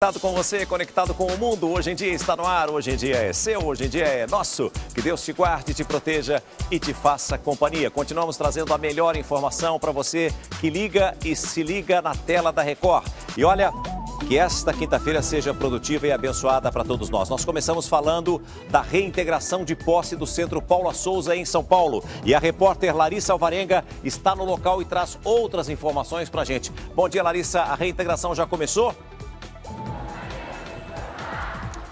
Conectado com você, conectado com o mundo. Hoje em dia está no ar, hoje em dia é seu, hoje em dia é nosso. Que Deus te guarde, te proteja e te faça companhia. Continuamos trazendo a melhor informação para você que liga e se liga na tela da Record. E olha, que esta quinta-feira seja produtiva e abençoada para todos nós. Nós começamos falando da reintegração de posse do Centro Paula Souza em São Paulo. E a repórter Larissa Alvarenga está no local e traz outras informações para a gente. Bom dia, Larissa. A reintegração já começou?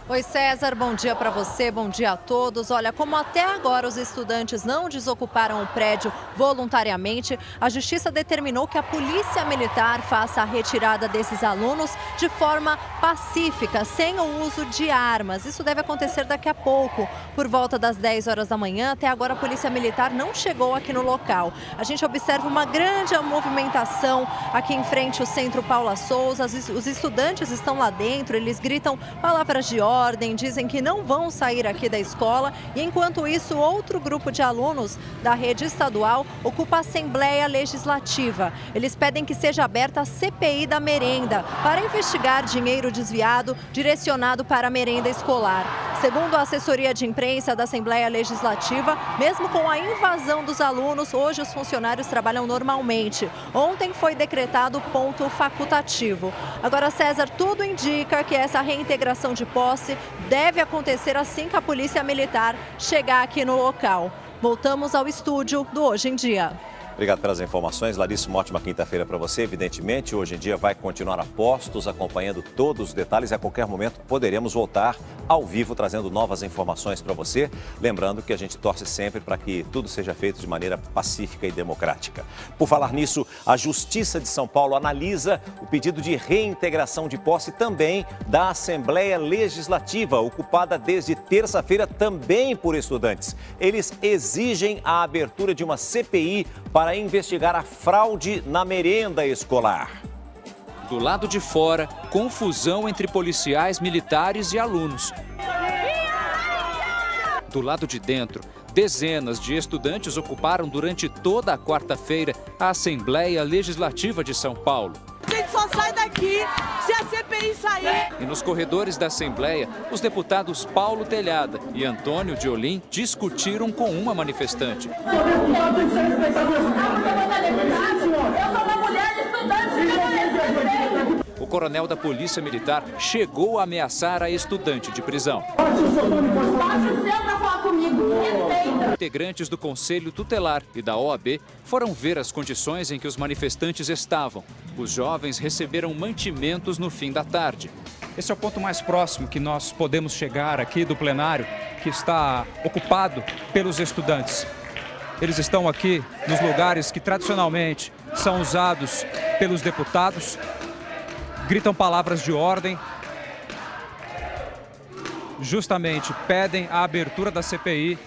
Oi, César, bom dia para você, bom dia a todos. Olha, como até agora os estudantes não desocuparam o prédio voluntariamente, a Justiça determinou que a Polícia Militar faça a retirada desses alunos de forma pacífica, sem o uso de armas. Isso deve acontecer daqui a pouco, por volta das 10 horas da manhã. Até agora a Polícia Militar não chegou aqui no local. A gente observa uma grande movimentação aqui em frente ao Centro Paula Souza. Os estudantes estão lá dentro, eles gritam palavras de ordem, dizem que não vão sair aqui da escola e, enquanto isso, outro grupo de alunos da rede estadual ocupa a Assembleia Legislativa. Eles pedem que seja aberta a CPI da merenda para investigar dinheiro desviado direcionado para a merenda escolar. Segundo a assessoria de imprensa da Assembleia Legislativa, mesmo com a invasão dos alunos, hoje os funcionários trabalham normalmente. Ontem foi decretado ponto facultativo. Agora, César, tudo indica que essa reintegração de posse deve acontecer assim que a Polícia Militar chegar aqui no local. Voltamos ao estúdio do Hoje em Dia. Obrigado pelas informações, Larissa. Uma ótima quinta-feira para você. Evidentemente, Hoje em Dia vai continuar a postos, acompanhando todos os detalhes e a qualquer momento poderemos voltar ao vivo, trazendo novas informações para você. Lembrando que a gente torce sempre para que tudo seja feito de maneira pacífica e democrática. Por falar nisso, a Justiça de São Paulo analisa o pedido de reintegração de posse também da Assembleia Legislativa, ocupada desde terça-feira também por estudantes. Eles exigem a abertura de uma CPI para investigar a fraude na merenda escolar. Do lado de fora, confusão entre policiais, militares e alunos. Do lado de dentro, dezenas de estudantes ocuparam durante toda a quarta-feira a Assembleia Legislativa de São Paulo. A gente só sai daqui se a CPI sair. E nos corredores da Assembleia, os deputados Paulo Telhada e Antônio de Olim discutiram com uma manifestante. O coronel da Polícia Militar chegou a ameaçar a estudante de prisão. Integrantes do Conselho Tutelar e da OAB foram ver as condições em que os manifestantes estavam. Os jovens receberam mantimentos no fim da tarde. Esse é o ponto mais próximo que nós podemos chegar aqui do plenário, que está ocupado pelos estudantes. Eles estão aqui nos lugares que tradicionalmente são usados pelos deputados, gritam palavras de ordem, justamente pedem a abertura da CPI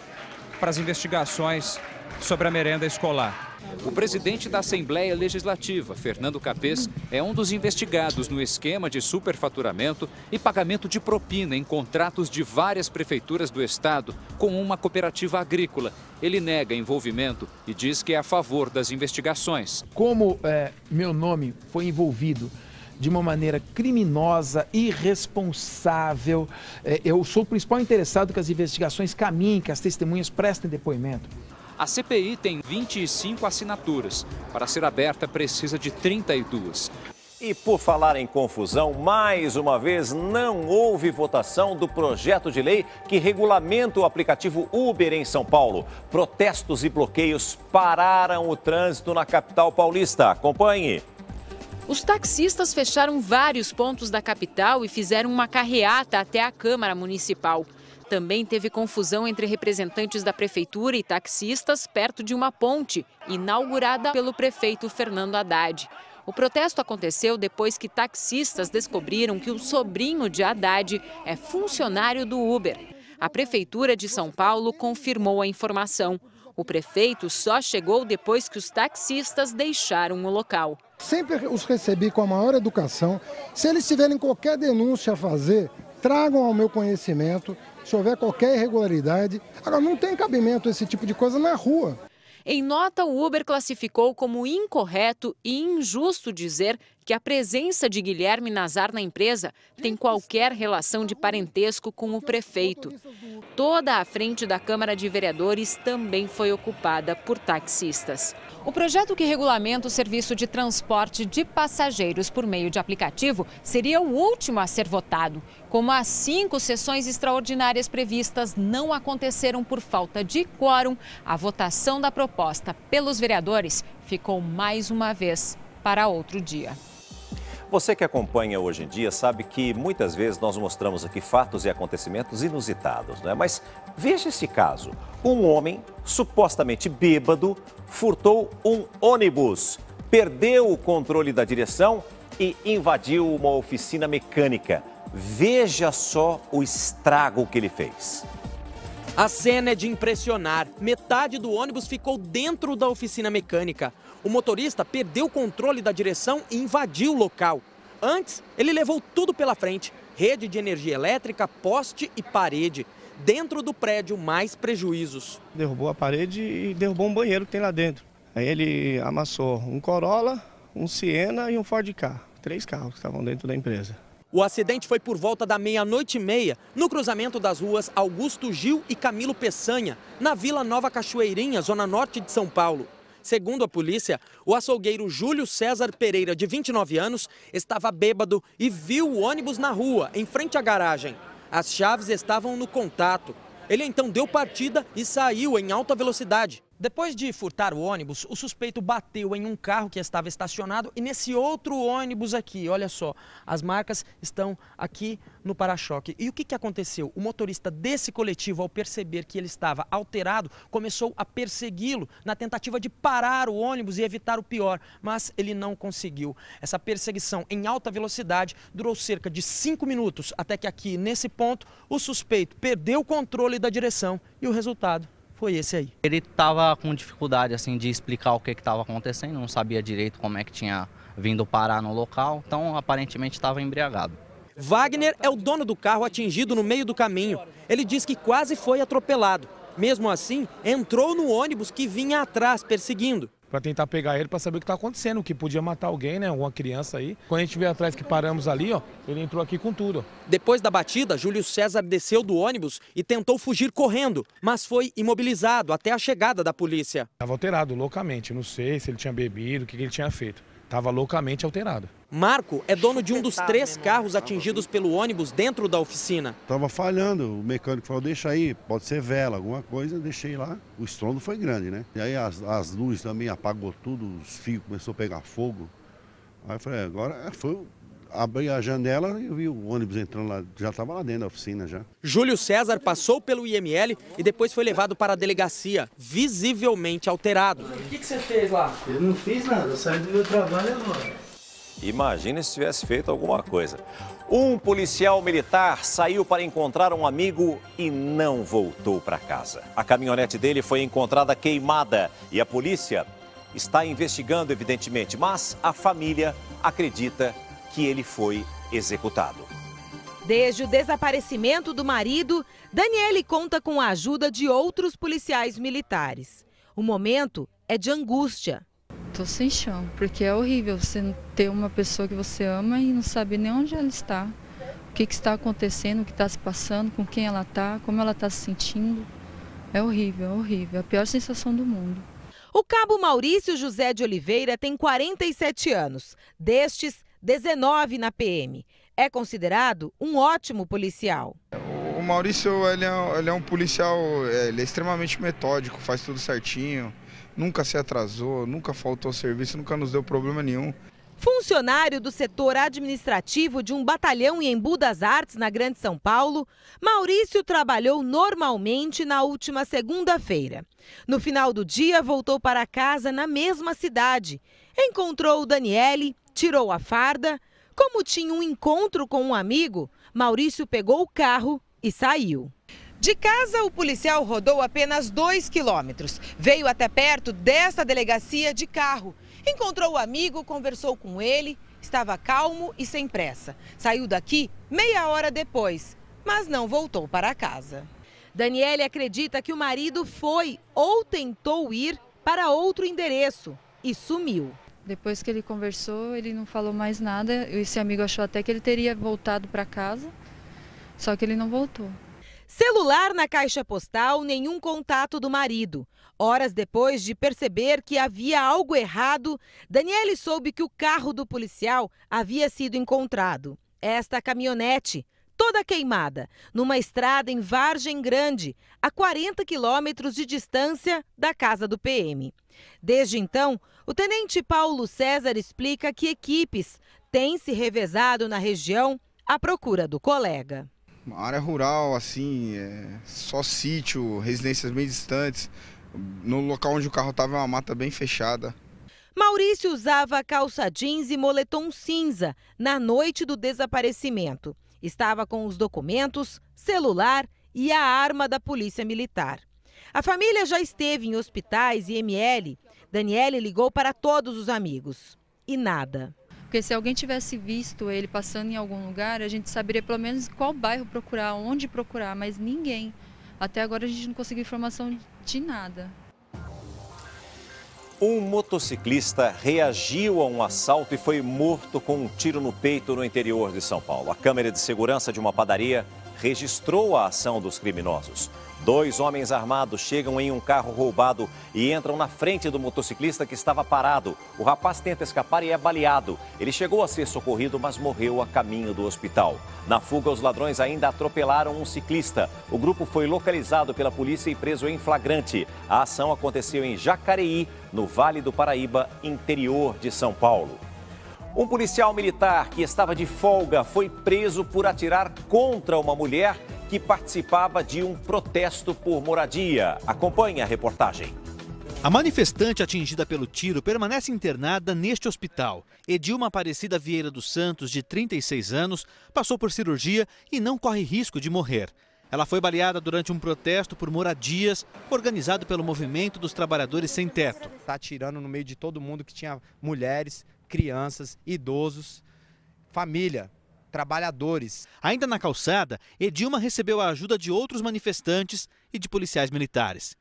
para as investigações sobre a merenda escolar. O presidente da Assembleia Legislativa, Fernando Capês, é um dos investigados no esquema de superfaturamento e pagamento de propina em contratos de várias prefeituras do estado com uma cooperativa agrícola. Ele nega envolvimento e diz que é a favor das investigações. Como meu nome foi envolvido de uma maneira criminosa, irresponsável, eu sou o principal interessado que as investigações caminhem, que as testemunhas prestem depoimento. A CPI tem 25 assinaturas. Para ser aberta, precisa de 32. E por falar em confusão, mais uma vez não houve votação do projeto de lei que regulamenta o aplicativo Uber em São Paulo. Protestos e bloqueios pararam o trânsito na capital paulista. Acompanhe. Os taxistas fecharam vários pontos da capital e fizeram uma carreata até a Câmara Municipal. Também teve confusão entre representantes da prefeitura e taxistas perto de uma ponte, inaugurada pelo prefeito Fernando Haddad. O protesto aconteceu depois que taxistas descobriram que o sobrinho de Haddad é funcionário do Uber. A Prefeitura de São Paulo confirmou a informação. O prefeito só chegou depois que os taxistas deixaram o local. Sempre os recebi com a maior educação. Se eles tiverem qualquer denúncia a fazer, tragam ao meu conhecimento. Se houver qualquer irregularidade. Agora, não tem cabimento esse tipo de coisa na rua. Em nota, o Uber classificou como incorreto e injusto dizer que a presença de Guilherme Nazar na empresa tem qualquer relação de parentesco com o prefeito. Toda a frente da Câmara de Vereadores também foi ocupada por taxistas. O projeto que regulamenta o serviço de transporte de passageiros por meio de aplicativo seria o último a ser votado. Como as 5 sessões extraordinárias previstas não aconteceram por falta de quórum, a votação da proposta pelos vereadores ficou mais uma vez para outro dia. Você que acompanha Hoje em Dia sabe que muitas vezes nós mostramos aqui fatos e acontecimentos inusitados, não é? Mas veja esse caso. Um homem supostamente bêbado furtou um ônibus, perdeu o controle da direção e invadiu uma oficina mecânica. Veja só o estrago que ele fez. A cena é de impressionar. Metade do ônibus ficou dentro da oficina mecânica. O motorista perdeu o controle da direção e invadiu o local. Antes, ele levou tudo pela frente. Rede de energia elétrica, poste e parede. Dentro do prédio, mais prejuízos. Derrubou a parede e derrubou um banheiro que tem lá dentro. Aí ele amassou um Corolla, um Siena e um Ford Ka. 3 carros que estavam dentro da empresa. O acidente foi por volta da 00:30, no cruzamento das ruas Augusto Gil e Camilo Peçanha, na Vila Nova Cachoeirinha, zona norte de São Paulo. Segundo a polícia, o açougueiro Júlio César Pereira, de 29 anos, estava bêbado e viu o ônibus na rua, em frente à garagem. As chaves estavam no contato. Ele então deu partida e saiu em alta velocidade. Depois de furtar o ônibus, o suspeito bateu em um carro que estava estacionado e nesse outro ônibus aqui, olha só, as marcas estão aqui no para-choque. E o que aconteceu? O motorista desse coletivo, ao perceber que ele estava alterado, começou a persegui-lo na tentativa de parar o ônibus e evitar o pior, mas ele não conseguiu. Essa perseguição em alta velocidade durou cerca de 5 minutos, até que aqui, nesse ponto, o suspeito perdeu o controle da direção e o resultado foi esse aí. Ele estava com dificuldade assim de explicar o que estava acontecendo, não sabia direito como é que tinha vindo parar no local, então aparentemente estava embriagado. Wagner é o dono do carro atingido no meio do caminho. Ele diz que quase foi atropelado. Mesmo assim, entrou no ônibus que vinha atrás perseguindo. Para tentar pegar ele, para saber o que está acontecendo, que podia matar alguém, né? Alguma criança aí. Quando a gente veio atrás que paramos ali, ó, ele entrou aqui com tudo. Depois da batida, Júlio César desceu do ônibus e tentou fugir correndo, mas foi imobilizado até a chegada da polícia. Estava alterado loucamente, não sei se ele tinha bebido, o que ele tinha feito. Estava loucamente alterado. Marco é dono de um dos 3 carros atingidos pelo ônibus dentro da oficina. Estava falhando, o mecânico falou, deixa aí, pode ser vela, alguma coisa, deixei lá. O estrondo foi grande, né? E aí as luzes também apagou tudo, os fios começou a pegar fogo. Aí eu falei, agora foi... Abri a janela e vi o ônibus entrando lá, já estava lá dentro da oficina já. Júlio César passou pelo IML e depois foi levado para a delegacia, visivelmente alterado. O que você fez lá? Eu não fiz nada, eu saí do meu trabalho agora. Imagine se tivesse feito alguma coisa. Um policial militar saiu para encontrar um amigo e não voltou para casa. A caminhonete dele foi encontrada queimada e a polícia está investigando, evidentemente, mas a família acredita que ele foi executado. Desde o desaparecimento do marido, Daniele conta com a ajuda de outros policiais militares. O momento é de angústia. Tô sem chão, porque é horrível você ter uma pessoa que você ama e não saber nem onde ela está, o que está acontecendo, o que está se passando, com quem ela está, como ela está se sentindo. É horrível, a pior sensação do mundo. O cabo Maurício José de Oliveira tem 47 anos. Destes, 19 na PM. É considerado um ótimo policial. O Maurício ele é um policial, ele é extremamente metódico, faz tudo certinho, nunca se atrasou, nunca faltou serviço, nunca nos deu problema nenhum. Funcionário do setor administrativo de um batalhão em Embu das Artes, na Grande São Paulo, Maurício trabalhou normalmente na última segunda-feira. No final do dia, voltou para casa na mesma cidade. Encontrou Daniele, tirou a farda. Como tinha um encontro com um amigo, Maurício pegou o carro e saiu. De casa, o policial rodou apenas 2 quilômetros. Veio até perto desta delegacia de carro. Encontrou o amigo, conversou com ele, estava calmo e sem pressa. Saiu daqui meia hora depois, mas não voltou para casa. Daniele acredita que o marido foi ou tentou ir para outro endereço e sumiu. Depois que ele conversou, ele não falou mais nada. Esse amigo achou até que ele teria voltado para casa, só que ele não voltou. Celular na caixa postal, nenhum contato do marido. Horas depois de perceber que havia algo errado, Daniele soube que o carro do policial havia sido encontrado. Esta caminhonete, toda queimada, numa estrada em Vargem Grande, a 40 quilômetros de distância da casa do PM. Desde então, o tenente Paulo César explica que equipes têm se revezado na região à procura do colega. Uma área rural, assim, só sítio, residências bem distantes. No local onde o carro estava, uma mata bem fechada. Maurício usava calça jeans e moletom cinza na noite do desaparecimento. Estava com os documentos, celular e a arma da Polícia Militar. A família já esteve em hospitais e IML. Daniele ligou para todos os amigos. E nada. Porque se alguém tivesse visto ele passando em algum lugar, a gente saberia pelo menos qual bairro procurar, onde procurar, mas ninguém. Até agora a gente não conseguiu informação de nada. Um motociclista reagiu a um assalto e foi morto com um tiro no peito no interior de São Paulo. A câmera de segurança de uma padaria registrou a ação dos criminosos. 2 homens armados chegam em um carro roubado e entram na frente do motociclista que estava parado. O rapaz tenta escapar e é baleado. Ele chegou a ser socorrido, mas morreu a caminho do hospital. Na fuga, os ladrões ainda atropelaram um ciclista. O grupo foi localizado pela polícia e preso em flagrante. A ação aconteceu em Jacareí, no Vale do Paraíba, interior de São Paulo. Um policial militar que estava de folga foi preso por atirar contra uma mulher que participava de um protesto por moradia. Acompanhe a reportagem. A manifestante atingida pelo tiro permanece internada neste hospital. Edilma Aparecida Vieira dos Santos, de 36 anos, passou por cirurgia e não corre risco de morrer. Ela foi baleada durante um protesto por moradias organizado pelo Movimento dos Trabalhadores Sem Teto. Está atirando no meio de todo mundo que tinha mulheres, crianças, idosos, família, trabalhadores. Ainda na calçada, Edilma recebeu a ajuda de outros manifestantes e de policiais militares.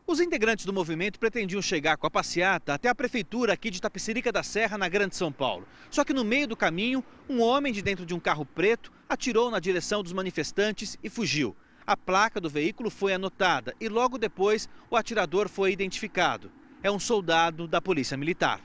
Os integrantes do movimento pretendiam chegar com a passeata até a prefeitura aqui de Tapecerica da Serra, na Grande São Paulo. Só que no meio do caminho, um homem de dentro de um carro preto atirou na direção dos manifestantes e fugiu. A placa do veículo foi anotada e logo depois o atirador foi identificado. É um soldado da Polícia Militar.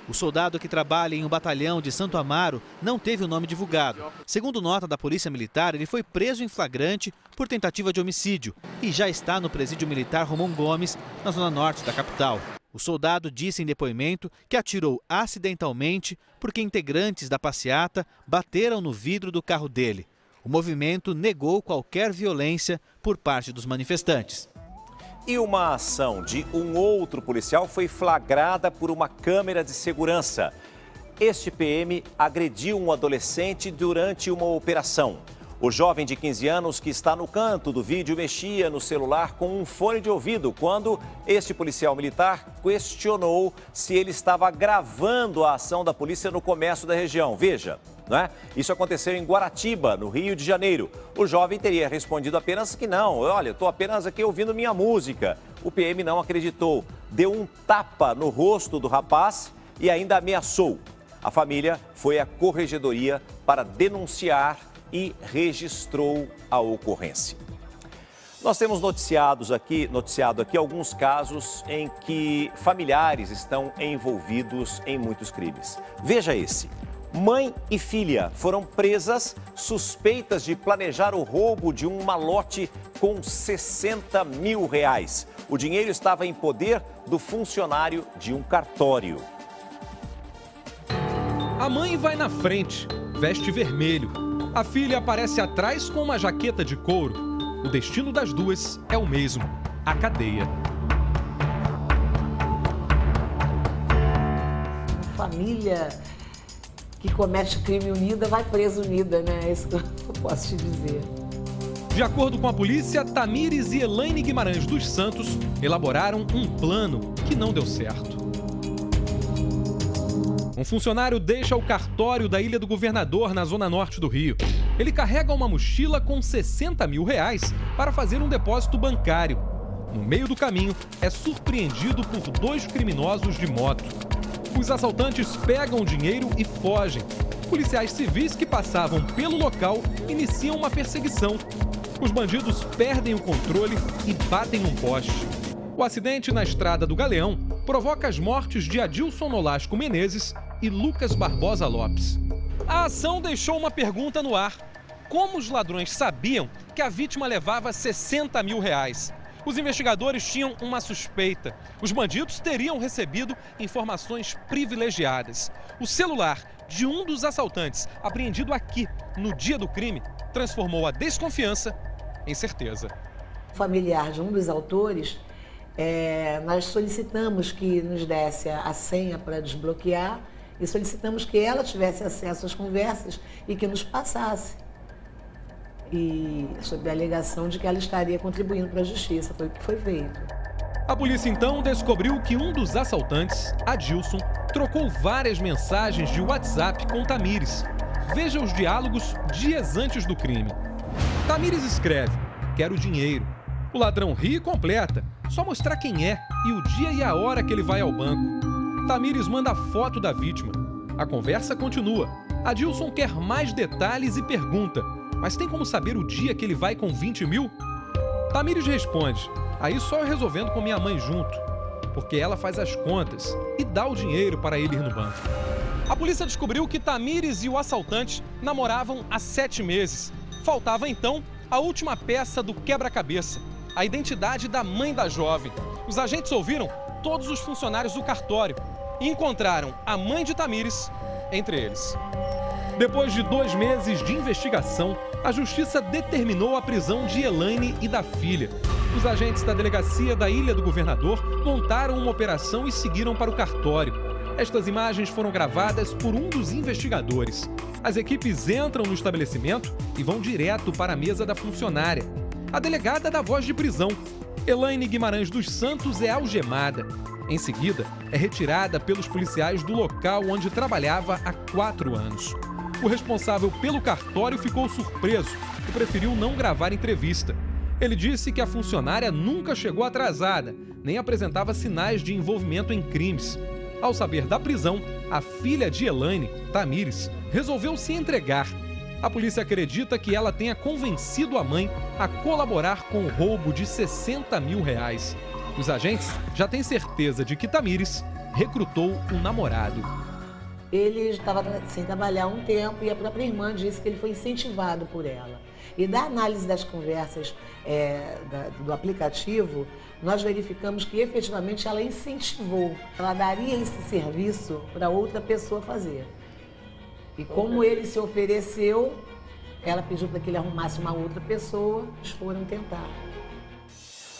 O soldado que trabalha em um batalhão de Santo Amaro não teve o nome divulgado. Segundo nota da Polícia Militar, ele foi preso em flagrante por tentativa de homicídio e já está no presídio militar Romão Gomes, na zona norte da capital. O soldado disse em depoimento que atirou acidentalmente porque integrantes da passeata bateram no vidro do carro dele. O movimento negou qualquer violência por parte dos manifestantes. E uma ação de um outro policial foi flagrada por uma câmera de segurança. Este PM agrediu um adolescente durante uma operação. O jovem de 15 anos que está no canto do vídeo mexia no celular com um fone de ouvido quando este policial militar questionou se ele estava gravando a ação da polícia no comércio da região. Veja, né? Isso aconteceu em Guaratiba, no Rio de Janeiro. O jovem teria respondido apenas que não. Olha, estou apenas aqui ouvindo minha música. O PM não acreditou. Deu um tapa no rosto do rapaz e ainda ameaçou. A família foi à corregedoria para denunciar e registrou a ocorrência. Nós temos noticiado aqui alguns casos em que familiares estão envolvidos em muitos crimes. Veja esse. Mãe e filha foram presas suspeitas de planejar o roubo de um malote com 60 mil reais. O dinheiro estava em poder do funcionário de um cartório. A mãe vai na frente, veste vermelho. A filha aparece atrás com uma jaqueta de couro. O destino das duas é o mesmo, a cadeia. Família que comete crime unida vai presa unida, né? É isso que eu posso te dizer. De acordo com a polícia, Tamires e Elaine Guimarães dos Santos elaboraram um plano que não deu certo. Um funcionário deixa o cartório da Ilha do Governador, na zona norte do Rio. Ele carrega uma mochila com 60 mil reais para fazer um depósito bancário. No meio do caminho, é surpreendido por 2 criminosos de moto. Os assaltantes pegam o dinheiro e fogem. Policiais civis que passavam pelo local iniciam uma perseguição. Os bandidos perdem o controle e batem um poste. O acidente na estrada do Galeão provoca as mortes de Adilson Nolasco Menezes e Lucas Barbosa Lopes. A ação deixou uma pergunta no ar. Como os ladrões sabiam que a vítima levava 60 mil reais? Os investigadores tinham uma suspeita. Os bandidos teriam recebido informações privilegiadas. O celular de um dos assaltantes, apreendido aqui no dia do crime, transformou a desconfiança em certeza. Familiar de um dos autores, nós solicitamos que nos desse a senha para desbloquear e solicitamos que ela tivesse acesso às conversas e que nos passasse. E sob a alegação de que ela estaria contribuindo para a justiça, foi o que foi feito. A polícia então descobriu que um dos assaltantes, Adilson, trocou várias mensagens de WhatsApp com Tamires. Veja os diálogos dias antes do crime. Tamires escreve: "Quero dinheiro." O ladrão ri e completa: "Só mostrar quem é e o dia e a hora que ele vai ao banco." Tamires manda a foto da vítima. A conversa continua. Adilson quer mais detalhes e pergunta: "Mas tem como saber o dia que ele vai com 20 mil?" Tamires responde: "Aí só resolvendo com minha mãe junto, porque ela faz as contas e dá o dinheiro para ele ir no banco." A polícia descobriu que Tamires e o assaltante namoravam há 7 meses. Faltava então a última peça do quebra-cabeça, a identidade da mãe da jovem. Os agentes ouviram todos os funcionários do cartório e encontraram a mãe de Tamires entre eles. Depois de 2 meses de investigação, a justiça determinou a prisão de Elaine e da filha. Os agentes da delegacia da Ilha do Governador montaram uma operação e seguiram para o cartório. Estas imagens foram gravadas por um dos investigadores. As equipes entram no estabelecimento e vão direto para a mesa da funcionária. A delegada dá voz de prisão. Elaine Guimarães dos Santos é algemada. Em seguida, é retirada pelos policiais do local onde trabalhava há 4 anos. O responsável pelo cartório ficou surpreso e preferiu não gravar entrevista. Ele disse que a funcionária nunca chegou atrasada, nem apresentava sinais de envolvimento em crimes. Ao saber da prisão, a filha de Elaine, Tamires, resolveu se entregar. A polícia acredita que ela tenha convencido a mãe a colaborar com o roubo de 60 mil reais. Os agentes já têm certeza de que Tamires recrutou um namorado. Ele estava sem trabalhar há um tempo e a própria irmã disse que ele foi incentivado por ela. E da análise das conversas do aplicativo, nós verificamos que efetivamente ela incentivou, ela daria esse serviço para outra pessoa fazer. E como ele se ofereceu, ela pediu para que ele arrumasse uma outra pessoa, eles foram tentar.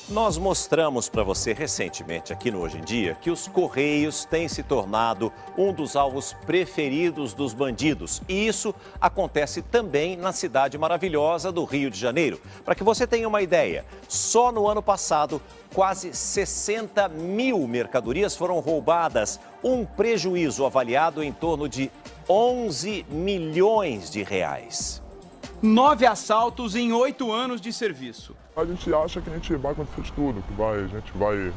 Nós mostramos para você recentemente aqui no Hoje em Dia que os Correios têm se tornado um dos alvos preferidos dos bandidos. E isso acontece também na cidade maravilhosa do Rio de Janeiro. Para que você tenha uma ideia, só no ano passado, quase 60 mil mercadorias foram roubadas. Um prejuízo avaliado em torno de 11 milhões de reais. 9 assaltos em 8 anos de serviço. A gente acha que a gente vai acontecer de tudo, que a gente vai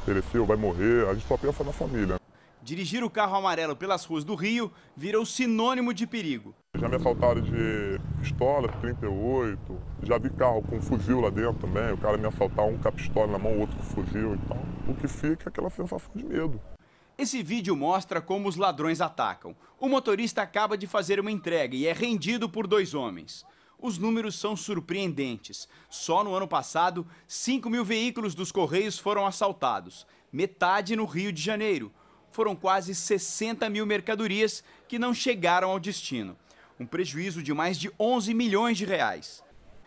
perecer ou vai morrer, a gente só pensa na família. Dirigir o carro amarelo pelas ruas do Rio virou sinônimo de perigo. Já me assaltaram de pistola, 38, já vi carro com fuzil lá dentro também, o cara me assaltar, um com a pistola na mão, o outro com fuzil e tal. O que fica é aquela sensação de medo. Esse vídeo mostra como os ladrões atacam. O motorista acaba de fazer uma entrega e é rendido por 2 homens. Os números são surpreendentes. Só no ano passado, 5 mil veículos dos Correios foram assaltados, metade no Rio de Janeiro. Foram quase 60 mil mercadorias que não chegaram ao destino. Um prejuízo de mais de 11 milhões de reais.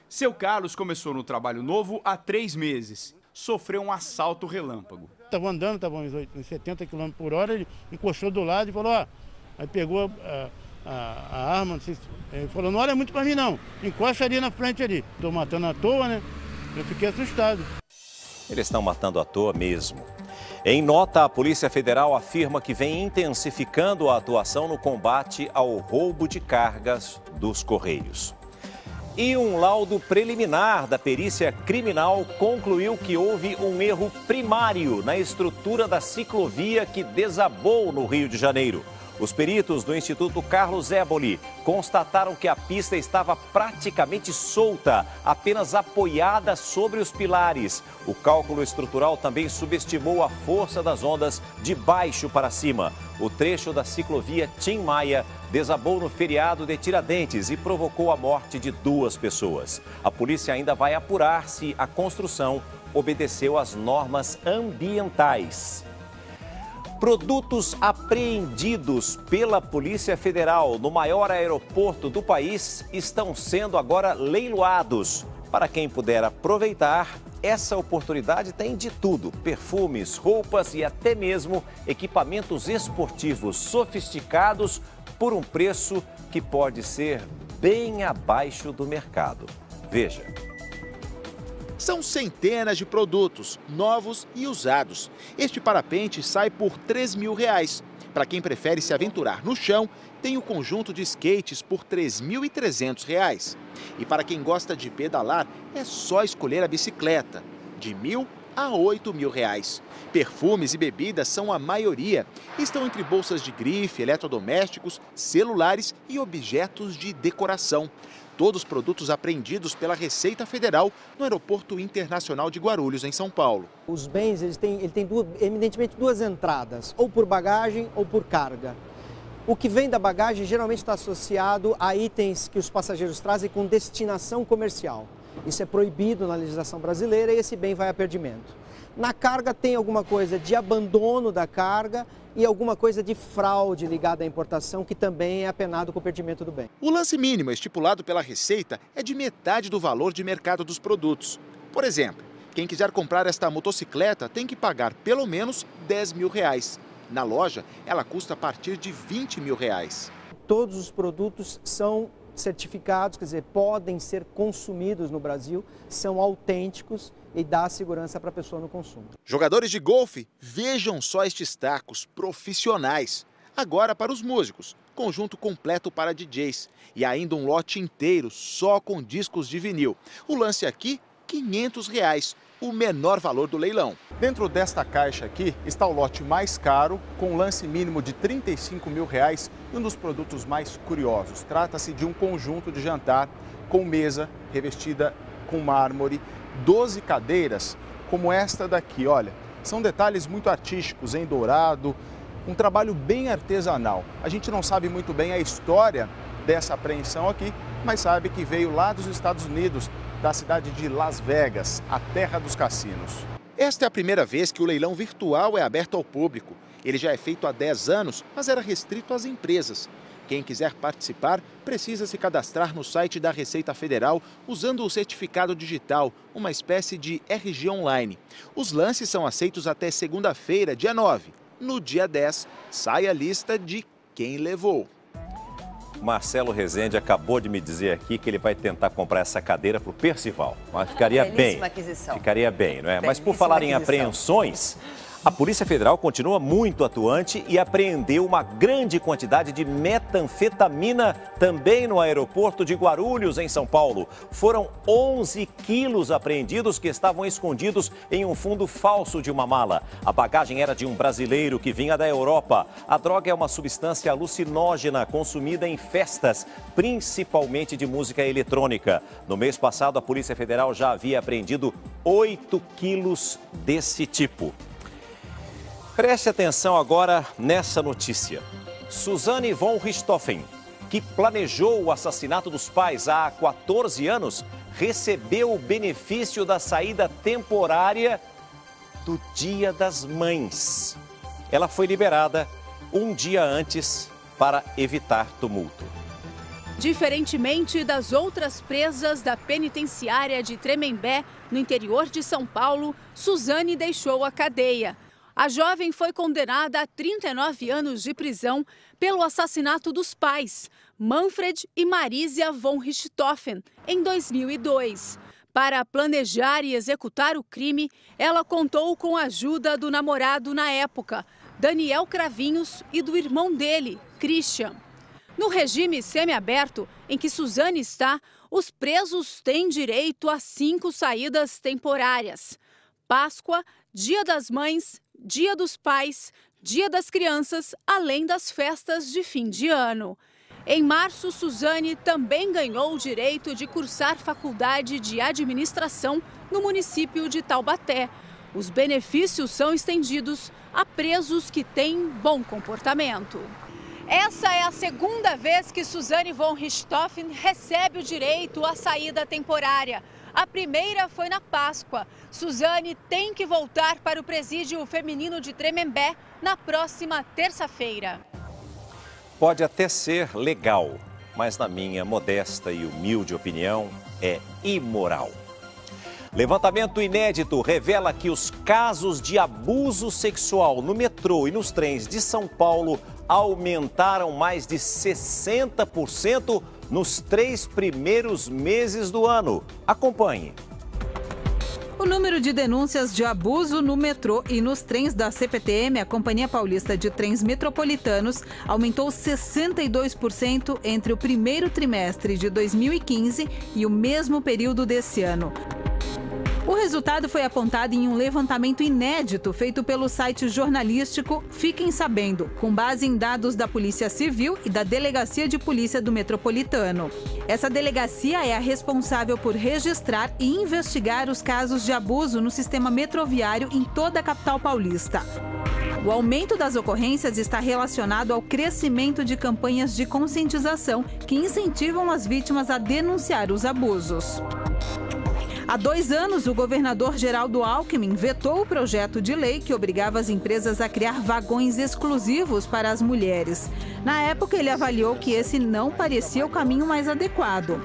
Seu Carlos começou no trabalho novo há 3 meses. Sofreu um assalto relâmpago. Estava andando, estava uns 70 km por hora, ele encostou do lado e falou, ó, aí pegou a arma, não sei se, ele falou, não olha muito para mim não, encosta ali na frente ali. Estou matando à toa, né? Eu fiquei assustado. Eles estão matando à toa mesmo. Em nota, a Polícia Federal afirma que vem intensificando a atuação no combate ao roubo de cargas dos Correios. E um laudo preliminar da perícia criminal concluiu que houve um erro primário na estrutura da ciclovia que desabou no Rio de Janeiro. Os peritos do Instituto Carlos Éboli constataram que a pista estava praticamente solta, apenas apoiada sobre os pilares. O cálculo estrutural também subestimou a força das ondas de baixo para cima. O trecho da ciclovia Tim Maia desabou no feriado de Tiradentes e provocou a morte de 2 pessoas. A polícia ainda vai apurar se a construção obedeceu às normas ambientais. Produtos apreendidos pela Polícia Federal no maior aeroporto do país estão sendo agora leiloados. Para quem puder aproveitar, essa oportunidade tem de tudo: perfumes, roupas e até mesmo equipamentos esportivos sofisticados por um preço que pode ser bem abaixo do mercado. Veja. São centenas de produtos, novos e usados. Este parapente sai por R$3.000. Para quem prefere se aventurar no chão, tem o conjunto de skates por R$3.300. E para quem gosta de pedalar, é só escolher a bicicleta, de R$1.000 a R$8.000. Perfumes e bebidas são a maioria. Estão entre bolsas de grife, eletrodomésticos, celulares e objetos de decoração. Todos produtos apreendidos pela Receita Federal no Aeroporto Internacional de Guarulhos, em São Paulo. Os bens ele tem evidentemente 2 entradas, ou por bagagem ou por carga. O que vem da bagagem geralmente está associado a itens que os passageiros trazem com destinação comercial. Isso é proibido na legislação brasileira e esse bem vai a perdimento. Na carga tem alguma coisa de abandono da carga e alguma coisa de fraude ligada à importação, que também é apenado com o perdimento do bem. O lance mínimo estipulado pela Receita é de metade do valor de mercado dos produtos. Por exemplo, quem quiser comprar esta motocicleta tem que pagar pelo menos R$10.000. Na loja, ela custa a partir de R$20.000. Todos os produtos são certificados, quer dizer, podem ser consumidos no Brasil, são autênticos e dá segurança para a pessoa no consumo. Jogadores de golfe, vejam só estes tacos profissionais. Agora para os músicos, conjunto completo para DJs e ainda um lote inteiro só com discos de vinil. O lance aqui, R$500, o menor valor do leilão. Dentro desta caixa aqui está o lote mais caro, com um lance mínimo de R$35.000 e um dos produtos mais curiosos. Trata-se de um conjunto de jantar com mesa revestida com mármore, 12 cadeiras, como esta daqui, olha. São detalhes muito artísticos, em dourado, um trabalho bem artesanal. A gente não sabe muito bem a história dessa apreensão aqui, mas sabe que veio lá dos Estados Unidos, da cidade de Las Vegas, a terra dos cassinos. Esta é a primeira vez que o leilão virtual é aberto ao público. Ele já é feito há 10 anos, mas era restrito às empresas. Quem quiser participar precisa se cadastrar no site da Receita Federal usando o certificado digital, uma espécie de RG online. Os lances são aceitos até segunda-feira, dia 9. No dia 10, sai a lista de quem levou. Marcelo Rezende acabou de me dizer aqui que ele vai tentar comprar essa cadeira para o Percival. Mas ficaria bem. Ficaria bem, não é? Mas por falar em apreensões, a Polícia Federal continua muito atuante e apreendeu uma grande quantidade de metanfetamina também no aeroporto de Guarulhos, em São Paulo. Foram 11 quilos apreendidos que estavam escondidos em um fundo falso de uma mala. A bagagem era de um brasileiro que vinha da Europa. A droga é uma substância alucinógena consumida em festas, principalmente de música eletrônica. No mês passado, a Polícia Federal já havia apreendido 8 quilos desse tipo. Preste atenção agora nessa notícia. Suzane von Richthofen, que planejou o assassinato dos pais há 14 anos, recebeu o benefício da saída temporária do Dia das Mães. Ela foi liberada um dia antes para evitar tumulto. Diferentemente das outras presas da penitenciária de Tremembé, no interior de São Paulo, Suzane deixou a cadeia. A jovem foi condenada a 39 anos de prisão pelo assassinato dos pais, Manfred e Marisia von Richthofen, em 2002. Para planejar e executar o crime, ela contou com a ajuda do namorado na época, Daniel Cravinhos, e do irmão dele, Christian. No regime semiaberto em que Suzane está, Os presos têm direito a 5 saídas temporárias: Páscoa, Dia das Mães, Dia dos Pais, Dia das Crianças, além das festas de fim de ano. Em março, Suzane também ganhou o direito de cursar faculdade de administração no município de Taubaté. Os benefícios são estendidos a presos que têm bom comportamento. Essa é a segunda vez que Suzane von Richthofen recebe o direito à saída temporária. A primeira foi na Páscoa. Suzane tem que voltar para o presídio feminino de Tremembé na próxima terça-feira. Pode até ser legal, mas na minha modesta e humilde opinião, é imoral. Levantamento inédito revela que os casos de abuso sexual no metrô e nos trens de São Paulo aumentaram mais de 60% nos 3 primeiros meses do ano. Acompanhe. O número de denúncias de abuso no metrô e nos trens da CPTM, a Companhia Paulista de Trens Metropolitanos, aumentou 62% entre o primeiro trimestre de 2015 e o mesmo período desse ano. O resultado foi apontado em um levantamento inédito feito pelo site jornalístico Fiquem Sabendo, com base em dados da Polícia Civil e da Delegacia de Polícia do Metropolitano. Essa delegacia é a responsável por registrar e investigar os casos de abuso no sistema metroviário em toda a capital paulista. O aumento das ocorrências está relacionado ao crescimento de campanhas de conscientização que incentivam as vítimas a denunciar os abusos. Há 2 anos, o governador Geraldo Alckmin vetou o projeto de lei que obrigava as empresas a criar vagões exclusivos para as mulheres. Na época, ele avaliou que esse não parecia o caminho mais adequado.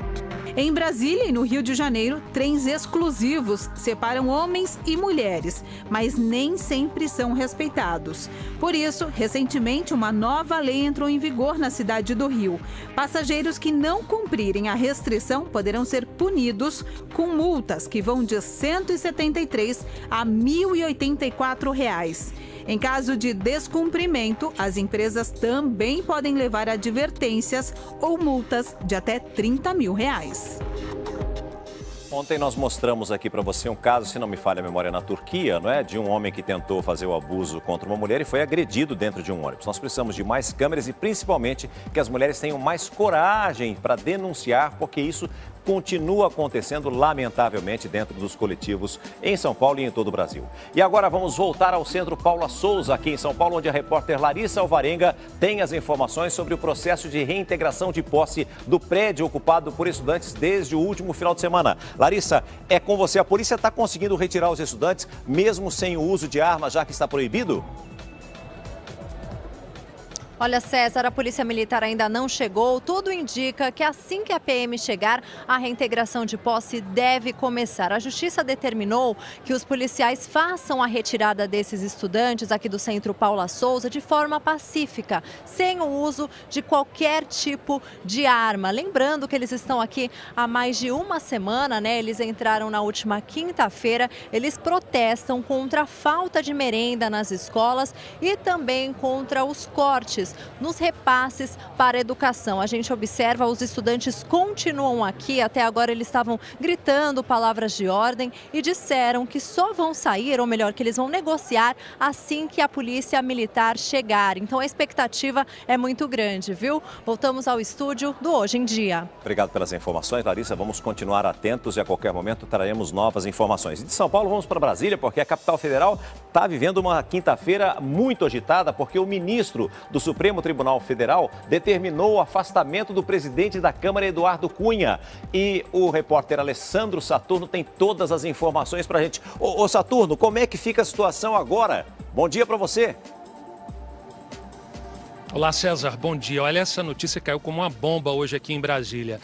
Em Brasília e no Rio de Janeiro, trens exclusivos separam homens e mulheres, mas nem sempre são respeitados. Por isso, recentemente, uma nova lei entrou em vigor na cidade do Rio. Passageiros que não cumprirem a restrição poderão ser punidos com multas que vão de R$ 173 a R$ 1.084. Em caso de descumprimento, as empresas também podem levar advertências ou multas de até R$ 30 mil. Ontem nós mostramos aqui para você um caso, se não me falha a memória, na Turquia, não é? De um homem que tentou fazer o abuso contra uma mulher e foi agredido dentro de um ônibus. Nós precisamos de mais câmeras e principalmente que as mulheres tenham mais coragem para denunciar, porque isso continua acontecendo, lamentavelmente, dentro dos coletivos em São Paulo e em todo o Brasil. E agora vamos voltar ao Centro Paula Souza, aqui em São Paulo, onde a repórter Larissa Alvarenga tem as informações sobre o processo de reintegração de posse do prédio ocupado por estudantes desde o último final de semana. Larissa, é com você. A polícia está conseguindo retirar os estudantes, mesmo sem o uso de armas, já que está proibido? Olha, César, a Polícia Militar ainda não chegou. Tudo indica que assim que a PM chegar, a reintegração de posse deve começar. A Justiça determinou que os policiais façam a retirada desses estudantes aqui do Centro Paula Souza de forma pacífica, sem o uso de qualquer tipo de arma. Lembrando que eles estão aqui há mais de uma semana, né? Eles entraram na última quinta-feira. Eles protestam contra a falta de merenda nas escolas e também contra os cortes nos repasses para a educação. A gente observa, os estudantes continuam aqui, até agora eles estavam gritando palavras de ordem e disseram que só vão sair, ou melhor, que eles vão negociar assim que a Polícia Militar chegar. Então a expectativa é muito grande, viu? Voltamos ao estúdio do Hoje em Dia. Obrigado pelas informações, Larissa. Vamos continuar atentos e a qualquer momento traremos novas informações. E de São Paulo vamos para Brasília, porque a capital federal está vivendo uma quinta-feira muito agitada, porque o ministro do Supremo Tribunal Federal determinou o afastamento do presidente da Câmara, Eduardo Cunha. E o repórter Alessandro Saturno tem todas as informações para a gente. Ô Saturno, como é que fica a situação agora? Bom dia para você. Olá, César, bom dia. Olha, essa notícia caiu como uma bomba hoje aqui em Brasília.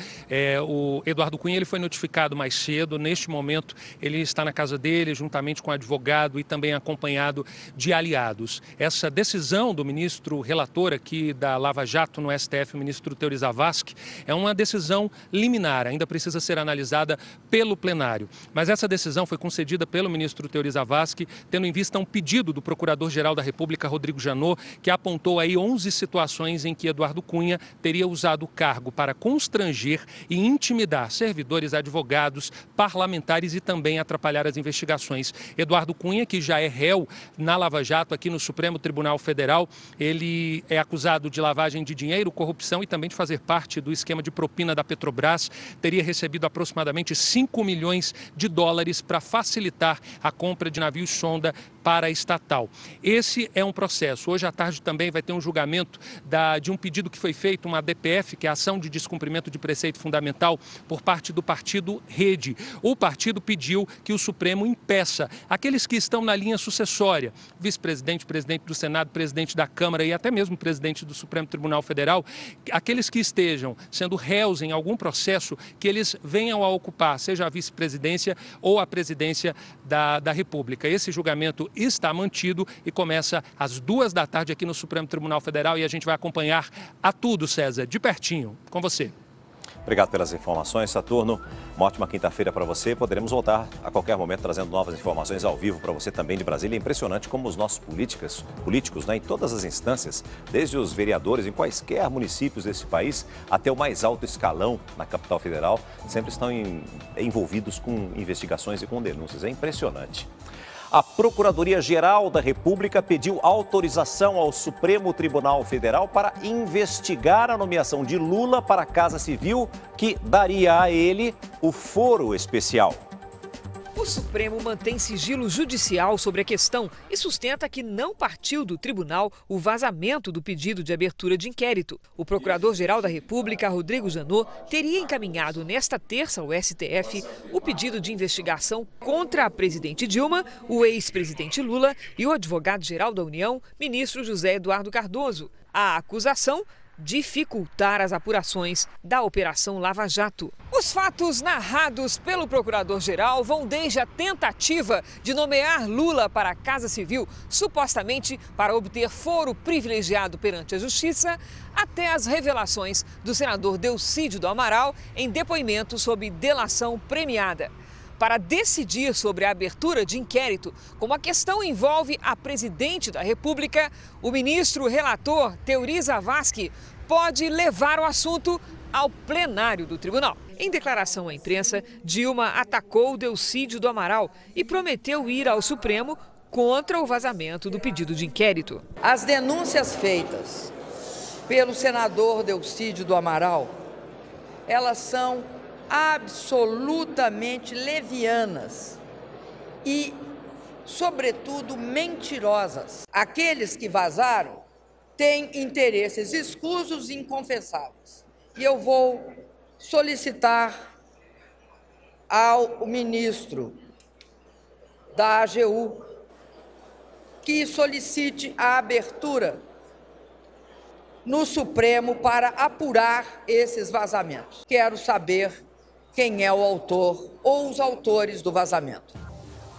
O Eduardo Cunha ele foi notificado mais cedo. Neste momento, ele está na casa dele, juntamente com o advogado e também acompanhado de aliados. Essa decisão do ministro relator aqui da Lava Jato no STF, o ministro Teori Zavascki, é uma decisão liminar, ainda precisa ser analisada pelo plenário. Mas essa decisão foi concedida pelo ministro Teori Zavascki, tendo em vista um pedido do Procurador-Geral da República, Rodrigo Janot, que apontou aí 11 situações em que Eduardo Cunha teria usado o cargo para constranger e intimidar servidores, advogados, parlamentares e também atrapalhar as investigações. Eduardo Cunha, que já é réu na Lava Jato aqui no Supremo Tribunal Federal, ele é acusado de lavagem de dinheiro, corrupção e também de fazer parte do esquema de propina da Petrobras. Teria recebido aproximadamente 5 milhões de dólares para facilitar a compra de navios sonda para a estatal. Esse é um processo. Hoje à tarde também vai ter um julgamento de um pedido que foi feito, uma DPF, que é a ação de descumprimento de preceito fundamental, por parte do partido Rede. O partido pediu que o Supremo impeça aqueles que estão na linha sucessória, vice-presidente, presidente do Senado, presidente da Câmara e até mesmo presidente do Supremo Tribunal Federal, aqueles que estejam sendo réus em algum processo, que eles venham a ocupar, seja a vice-presidência ou a presidência da República. Esse julgamento está mantido e começa às 2 da tarde aqui no Supremo Tribunal Federal e a gente vai acompanhar a tudo, César, de pertinho, com você. Obrigado pelas informações, Saturno. Uma ótima quinta-feira para você. Poderemos voltar a qualquer momento trazendo novas informações ao vivo para você também de Brasília. É impressionante como os nossos políticos, em todas as instâncias, desde os vereadores em quaisquer municípios desse país até o mais alto escalão na capital federal, sempre estão envolvidos com investigações e com denúncias. É impressionante. A Procuradoria-Geral da República pediu autorização ao Supremo Tribunal Federal para investigar a nomeação de Lula para a Casa Civil, que daria a ele o foro especial. O Supremo mantém sigilo judicial sobre a questão e sustenta que não partiu do tribunal o vazamento do pedido de abertura de inquérito. O Procurador-Geral da República, Rodrigo Janot, teria encaminhado nesta terça ao STF o pedido de investigação contra a presidente Dilma, o ex-presidente Lula e o advogado-geral da União, ministro José Eduardo Cardoso. A acusação: dificultar as apurações da Operação Lava Jato. Os fatos narrados pelo Procurador-Geral vão desde a tentativa de nomear Lula para a Casa Civil, supostamente para obter foro privilegiado perante a Justiça, até as revelações do senador Delcídio do Amaral em depoimento sob delação premiada. Para decidir sobre a abertura de inquérito, como a questão envolve a presidente da República, o ministro relator Teori Zavascki pode levar o assunto ao plenário do tribunal. Em declaração à imprensa, Dilma atacou Delcídio do Amaral e prometeu ir ao Supremo contra o vazamento do pedido de inquérito. As denúncias feitas pelo senador Delcídio do Amaral, elas são absolutamente levianas e, sobretudo, mentirosas. Aqueles que vazaram têm interesses escusos e inconfessáveis. E eu vou solicitar ao ministro da AGU que solicite a abertura no Supremo para apurar esses vazamentos. Quero saber quem é o autor ou os autores do vazamento.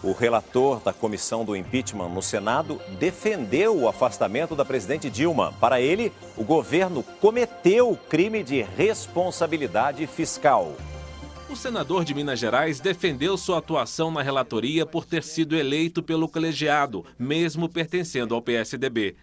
O relator da comissão do impeachment no Senado defendeu o afastamento da presidente Dilma. Para ele, o governo cometeu crime de responsabilidade fiscal. O senador de Minas Gerais defendeu sua atuação na relatoria por ter sido eleito pelo colegiado, mesmo pertencendo ao PSDB.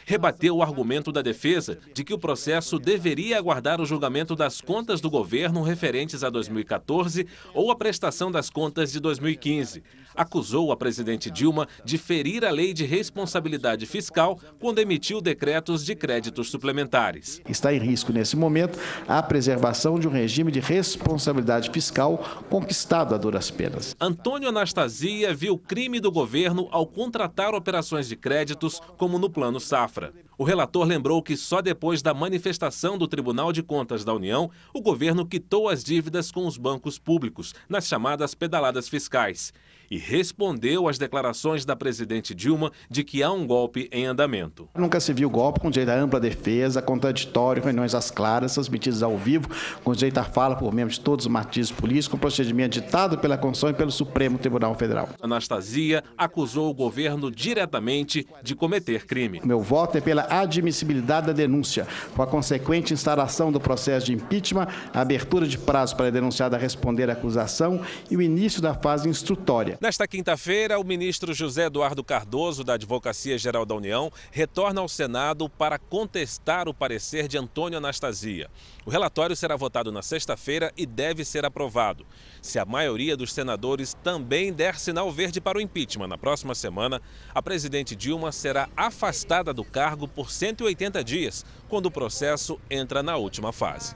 Rebateu o argumento da defesa de que o processo deveria aguardar o julgamento das contas do governo referentes a 2014 ou a prestação das contas de 2015. Acusou a presidente Dilma de ferir a lei de responsabilidade fiscal quando emitiu decretos de créditos suplementares. Está em risco, nesse momento, a preservação de um regime de responsabilidade fiscal conquistado a duras penas. Antônio Anastasia viu crime do governo ao contratar operações de créditos, como no Plano Safra. O relator lembrou que só depois da manifestação do Tribunal de Contas da União, o governo quitou as dívidas com os bancos públicos, nas chamadas pedaladas fiscais, e respondeu às declarações da presidente Dilma de que há um golpe em andamento. Nunca se viu golpe com direito à ampla defesa, contraditório, reuniões às claras, transmitidas ao vivo, com direito à fala por membros de todos os matizes políticos, com procedimento ditado pela Constituição e pelo Supremo Tribunal Federal. Anastasia acusou o governo diretamente de cometer crime. Meu voto é pela a admissibilidade da denúncia, com a consequente instalação do processo de impeachment, a abertura de prazo para a denunciada responder à acusação e o início da fase instrutória. Nesta quinta-feira, o ministro José Eduardo Cardoso, da Advocacia Geral da União, retorna ao Senado para contestar o parecer de Antônio Anastasia. O relatório será votado na sexta-feira e deve ser aprovado. Se a maioria dos senadores também der sinal verde para o impeachment na próxima semana, a presidente Dilma será afastada do cargo por 180 dias, quando o processo entra na última fase.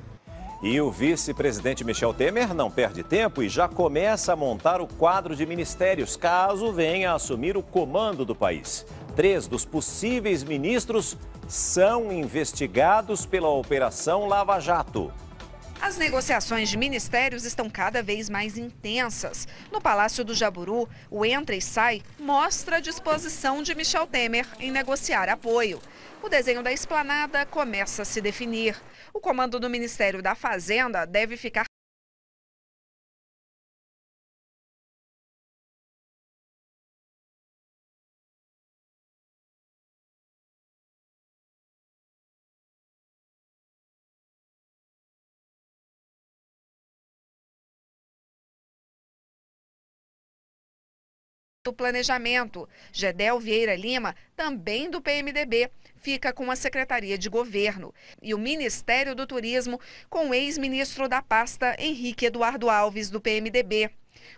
E o vice-presidente Michel Temer não perde tempo e já começa a montar o quadro de ministérios, caso venha a assumir o comando do país. 3 dos possíveis ministros são investigados pela Operação Lava Jato. As negociações de ministérios estão cada vez mais intensas. No Palácio do Jaburu, o entra e sai mostra a disposição de Michel Temer em negociar apoio. O desenho da esplanada começa a se definir. O comando do Ministério da Fazenda deve ficar do Planejamento. Gedel Vieira Lima, também do PMDB, fica com a Secretaria de Governo. E o Ministério do Turismo com o ex-ministro da pasta, Henrique Eduardo Alves, do PMDB.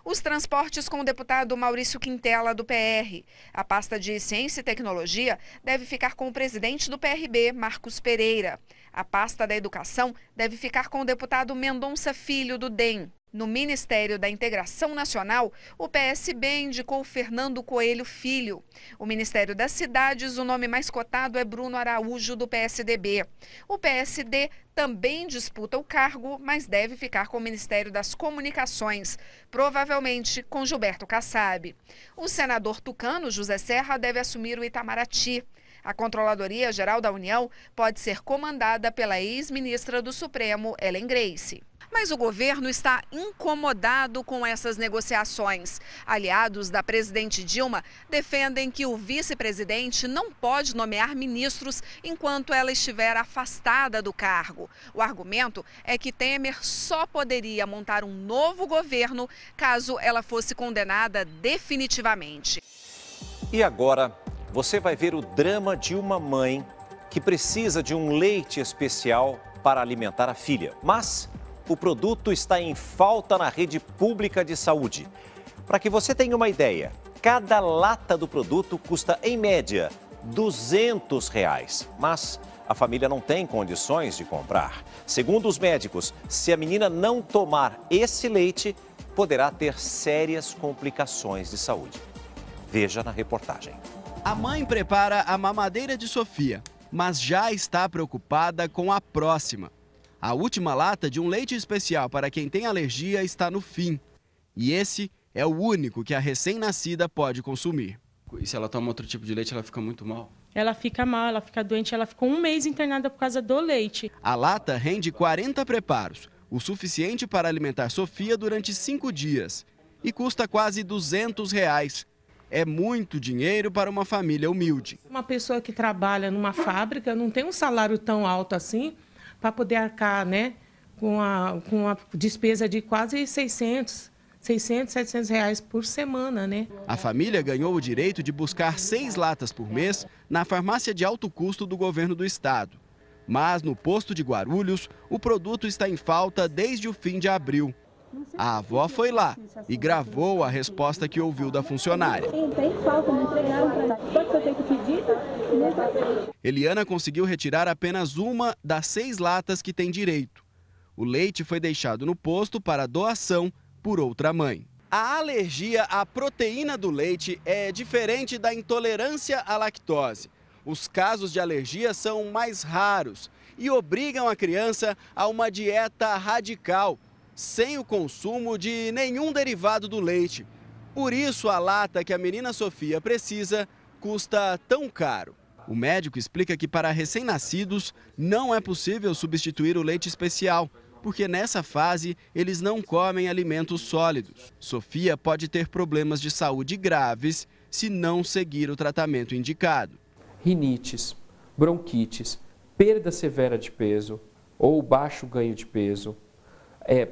Os transportes com o deputado Maurício Quintela, do PR. A pasta de Ciência e Tecnologia deve ficar com o presidente do PRB, Marcos Pereira. A pasta da Educação deve ficar com o deputado Mendonça Filho, do DEM. No Ministério da Integração Nacional, o PSB indicou Fernando Coelho Filho. O Ministério das Cidades, o nome mais cotado é Bruno Araújo, do PSDB. O PSD também disputa o cargo, mas deve ficar com o Ministério das Comunicações, provavelmente com Gilberto Kassab. O senador tucano, José Serra, deve assumir o Itamaraty. A Controladoria Geral da União pode ser comandada pela ex-ministra do Supremo, Ellen Grace. Mas o governo está incomodado com essas negociações. Aliados da presidente Dilma defendem que o vice-presidente não pode nomear ministros enquanto ela estiver afastada do cargo. O argumento é que Temer só poderia montar um novo governo caso ela fosse condenada definitivamente. E agora, você vai ver o drama de uma mãe que precisa de um leite especial para alimentar a filha, mas o produto está em falta na rede pública de saúde. Para que você tenha uma ideia, cada lata do produto custa, em média, R$200. Mas a família não tem condições de comprar. Segundo os médicos, se a menina não tomar esse leite, poderá ter sérias complicações de saúde. Veja na reportagem. A mãe prepara a mamadeira de Sofia, mas já está preocupada com a próxima. A última lata de um leite especial para quem tem alergia está no fim. E esse é o único que a recém-nascida pode consumir. E se ela toma outro tipo de leite, ela fica muito mal? Ela fica mal, ela fica doente, ela ficou 1 mês internada por causa do leite. A lata rende 40 preparos, o suficiente para alimentar Sofia durante 5 dias. E custa quase R$200. É muito dinheiro para uma família humilde. Uma pessoa que trabalha numa fábrica não tem um salário tão alto assim para poder arcar, né, com a despesa de quase 600, 700 reais por semana, né? A família ganhou o direito de buscar 6 latas por mês na farmácia de alto custo do governo do estado. Mas no posto de Guarulhos, o produto está em falta desde o fim de abril. A avó foi lá e gravou a resposta que ouviu da funcionária. Sim, tem falta, não entregaram para nós. Só que foi feito o pedido, Eliana conseguiu retirar apenas uma das 6 latas que tem direito. O leite foi deixado no posto para doação por outra mãe. A alergia à proteína do leite é diferente da intolerância à lactose. Os casos de alergia são mais raros e obrigam a criança a uma dieta radical, sem o consumo de nenhum derivado do leite. Por isso, a lata que a menina Sofia precisa custa tão caro. O médico explica que para recém-nascidos não é possível substituir o leite especial, porque nessa fase eles não comem alimentos sólidos. Sofia pode ter problemas de saúde graves se não seguir o tratamento indicado. Rinites, bronquites, perda severa de peso ou baixo ganho de peso,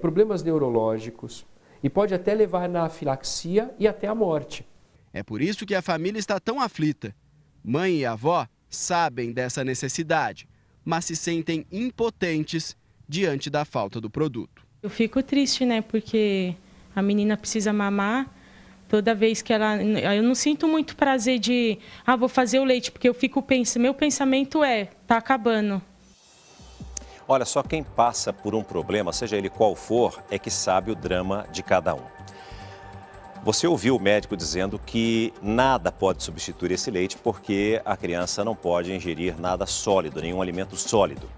problemas neurológicos e pode até levar na afilaxia e até a morte. É por isso que a família está tão aflita. Mãe e avó sabem dessa necessidade, mas se sentem impotentes diante da falta do produto. Eu fico triste, né, porque a menina precisa mamar. Toda vez que eu não sinto muito prazer de, vou fazer o leite, porque eu fico pensando, meu pensamento tá acabando. Olha, só quem passa por um problema, seja ele qual for, é que sabe o drama de cada um. Você ouviu o médico dizendo que nada pode substituir esse leite porque a criança não pode ingerir nada sólido, nenhum alimento sólido.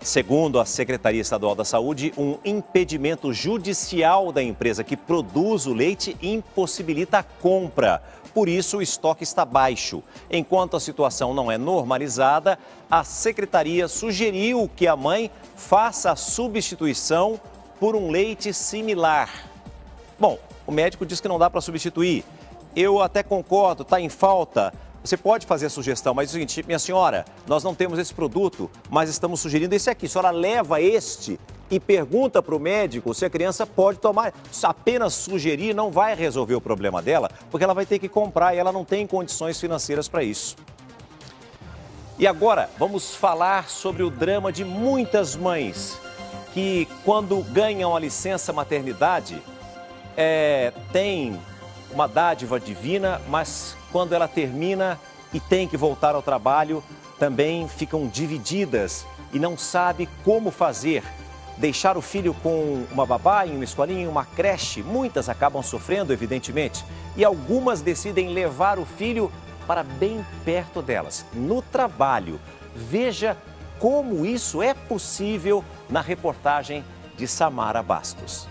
Segundo a Secretaria Estadual da Saúde, um impedimento judicial da empresa que produz o leite impossibilita a compra. Por isso, o estoque está baixo. Enquanto a situação não é normalizada, a Secretaria sugeriu que a mãe faça a substituição por um leite similar. Bom, o médico diz que não dá para substituir. Eu até concordo, está em falta. Você pode fazer a sugestão, mas é o seguinte, minha senhora, nós não temos esse produto, mas estamos sugerindo esse aqui. A senhora leva este e pergunta para o médico se a criança pode tomar. Apenas sugerir não vai resolver o problema dela, porque ela vai ter que comprar e ela não tem condições financeiras para isso. E agora, vamos falar sobre o drama de muitas mães que, quando ganham a licença maternidade, tem uma dádiva divina, mas quando ela termina e tem que voltar ao trabalho, também ficam divididas e não sabe como fazer. Deixar o filho com uma babá em uma escolinha, em uma creche, muitas acabam sofrendo, evidentemente, e algumas decidem levar o filho para bem perto delas, no trabalho. Veja como isso é possível na reportagem de Samara Bastos.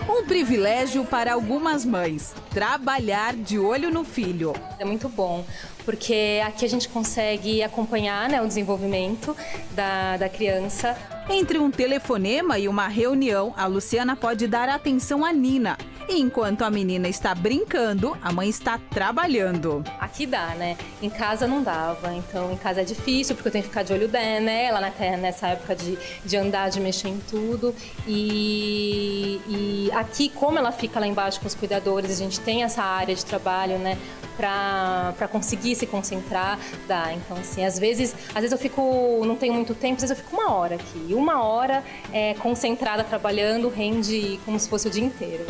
Um privilégio para algumas mães, trabalhar de olho no filho. É muito bom, porque aqui a gente consegue acompanhar, né, o desenvolvimento da criança. Entre um telefonema e uma reunião, a Luciana pode dar atenção à Nina. E enquanto a menina está brincando, a mãe está trabalhando. Aqui dá, né? Em casa não dava, então em casa é difícil, porque eu tenho que ficar de olho nela, nessa época de andar, de mexer em tudo. E aqui, como ela fica lá embaixo com os cuidadores, a gente tem essa área de trabalho, né? Para conseguir se concentrar, dá. Então, assim, às vezes eu fico, não tenho muito tempo, às vezes eu fico 1 hora aqui. E 1 hora concentrada trabalhando rende como se fosse o dia inteiro.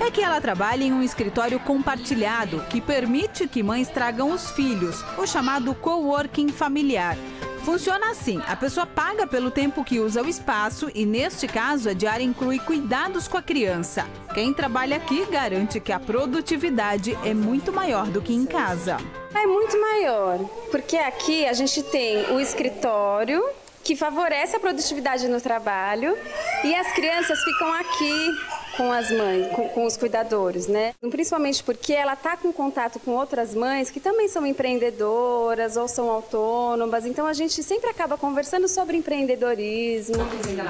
É que ela trabalha em um escritório compartilhado que permite que mães tragam os filhos, o chamado coworking familiar. Funciona assim, a pessoa paga pelo tempo que usa o espaço e, neste caso, a diária inclui cuidados com a criança. Quem trabalha aqui garante que a produtividade é muito maior do que em casa. É muito maior, porque aqui a gente tem o escritório, que favorece a produtividade no trabalho, e as crianças ficam aqui com as mães, com os cuidadores, né? Principalmente porque ela está com contato com outras mães que também são empreendedoras ou são autônomas, então a gente sempre acaba conversando sobre empreendedorismo.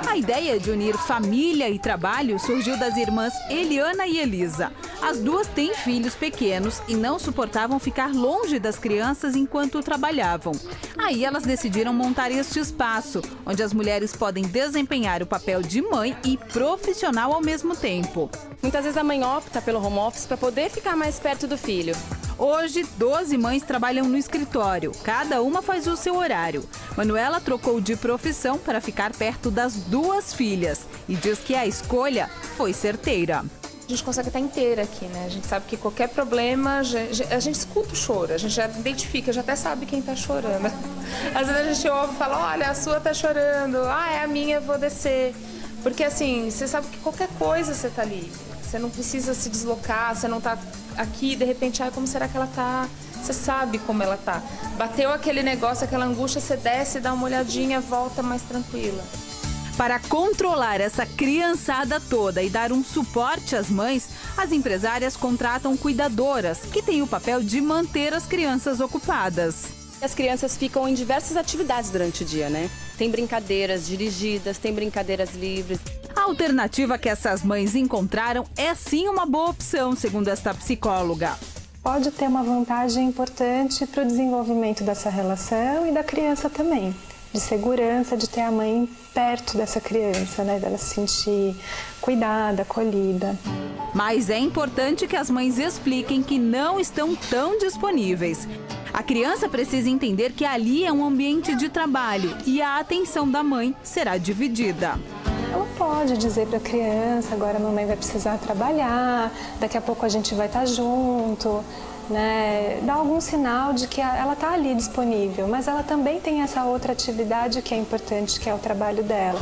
A ideia de unir família e trabalho surgiu das irmãs Eliana e Elisa. As duas têm filhos pequenos e não suportavam ficar longe das crianças enquanto trabalhavam. Aí elas decidiram montar este espaço, onde as mulheres podem desempenhar o papel de mãe e profissional ao mesmo tempo. Muitas vezes a mãe opta pelo home office para poder ficar mais perto do filho. Hoje, 12 mães trabalham no escritório, cada uma faz o seu horário. Manuela trocou de profissão para ficar perto das 2 filhas e diz que a escolha foi certeira. A gente consegue estar inteira aqui, né? A gente sabe que qualquer problema, a gente escuta o choro, a gente já identifica, já até sabe quem está chorando. Às vezes a gente ouve e fala, olha, a sua está chorando, é a minha, eu vou descer. Porque assim, você sabe que qualquer coisa você tá ali. Você não precisa se deslocar, você não tá aqui, de repente, como será que ela tá? Você sabe como ela tá. Bateu aquele negócio, aquela angústia, você desce, dá uma olhadinha, volta mais tranquila. Para controlar essa criançada toda e dar um suporte às mães, as empresárias contratam cuidadoras, que têm o papel de manter as crianças ocupadas. As crianças ficam em diversas atividades durante o dia, né? Tem brincadeiras dirigidas, tem brincadeiras livres. A alternativa que essas mães encontraram é sim uma boa opção, segundo esta psicóloga. pode ter uma vantagem importante para o desenvolvimento dessa relação e da criança também, de segurança, de ter a mãe perto dessa criança, né, dela se sentir cuidada, acolhida. Mas é importante que as mães expliquem que não estão tão disponíveis. A criança precisa entender que ali é um ambiente de trabalho e a atenção da mãe será dividida. Ela pode dizer para a criança, agora a mamãe vai precisar trabalhar, daqui a pouco a gente vai estar junto, né? Dá algum sinal de que ela está ali disponível, mas ela também tem essa outra atividade que é importante, que é o trabalho dela.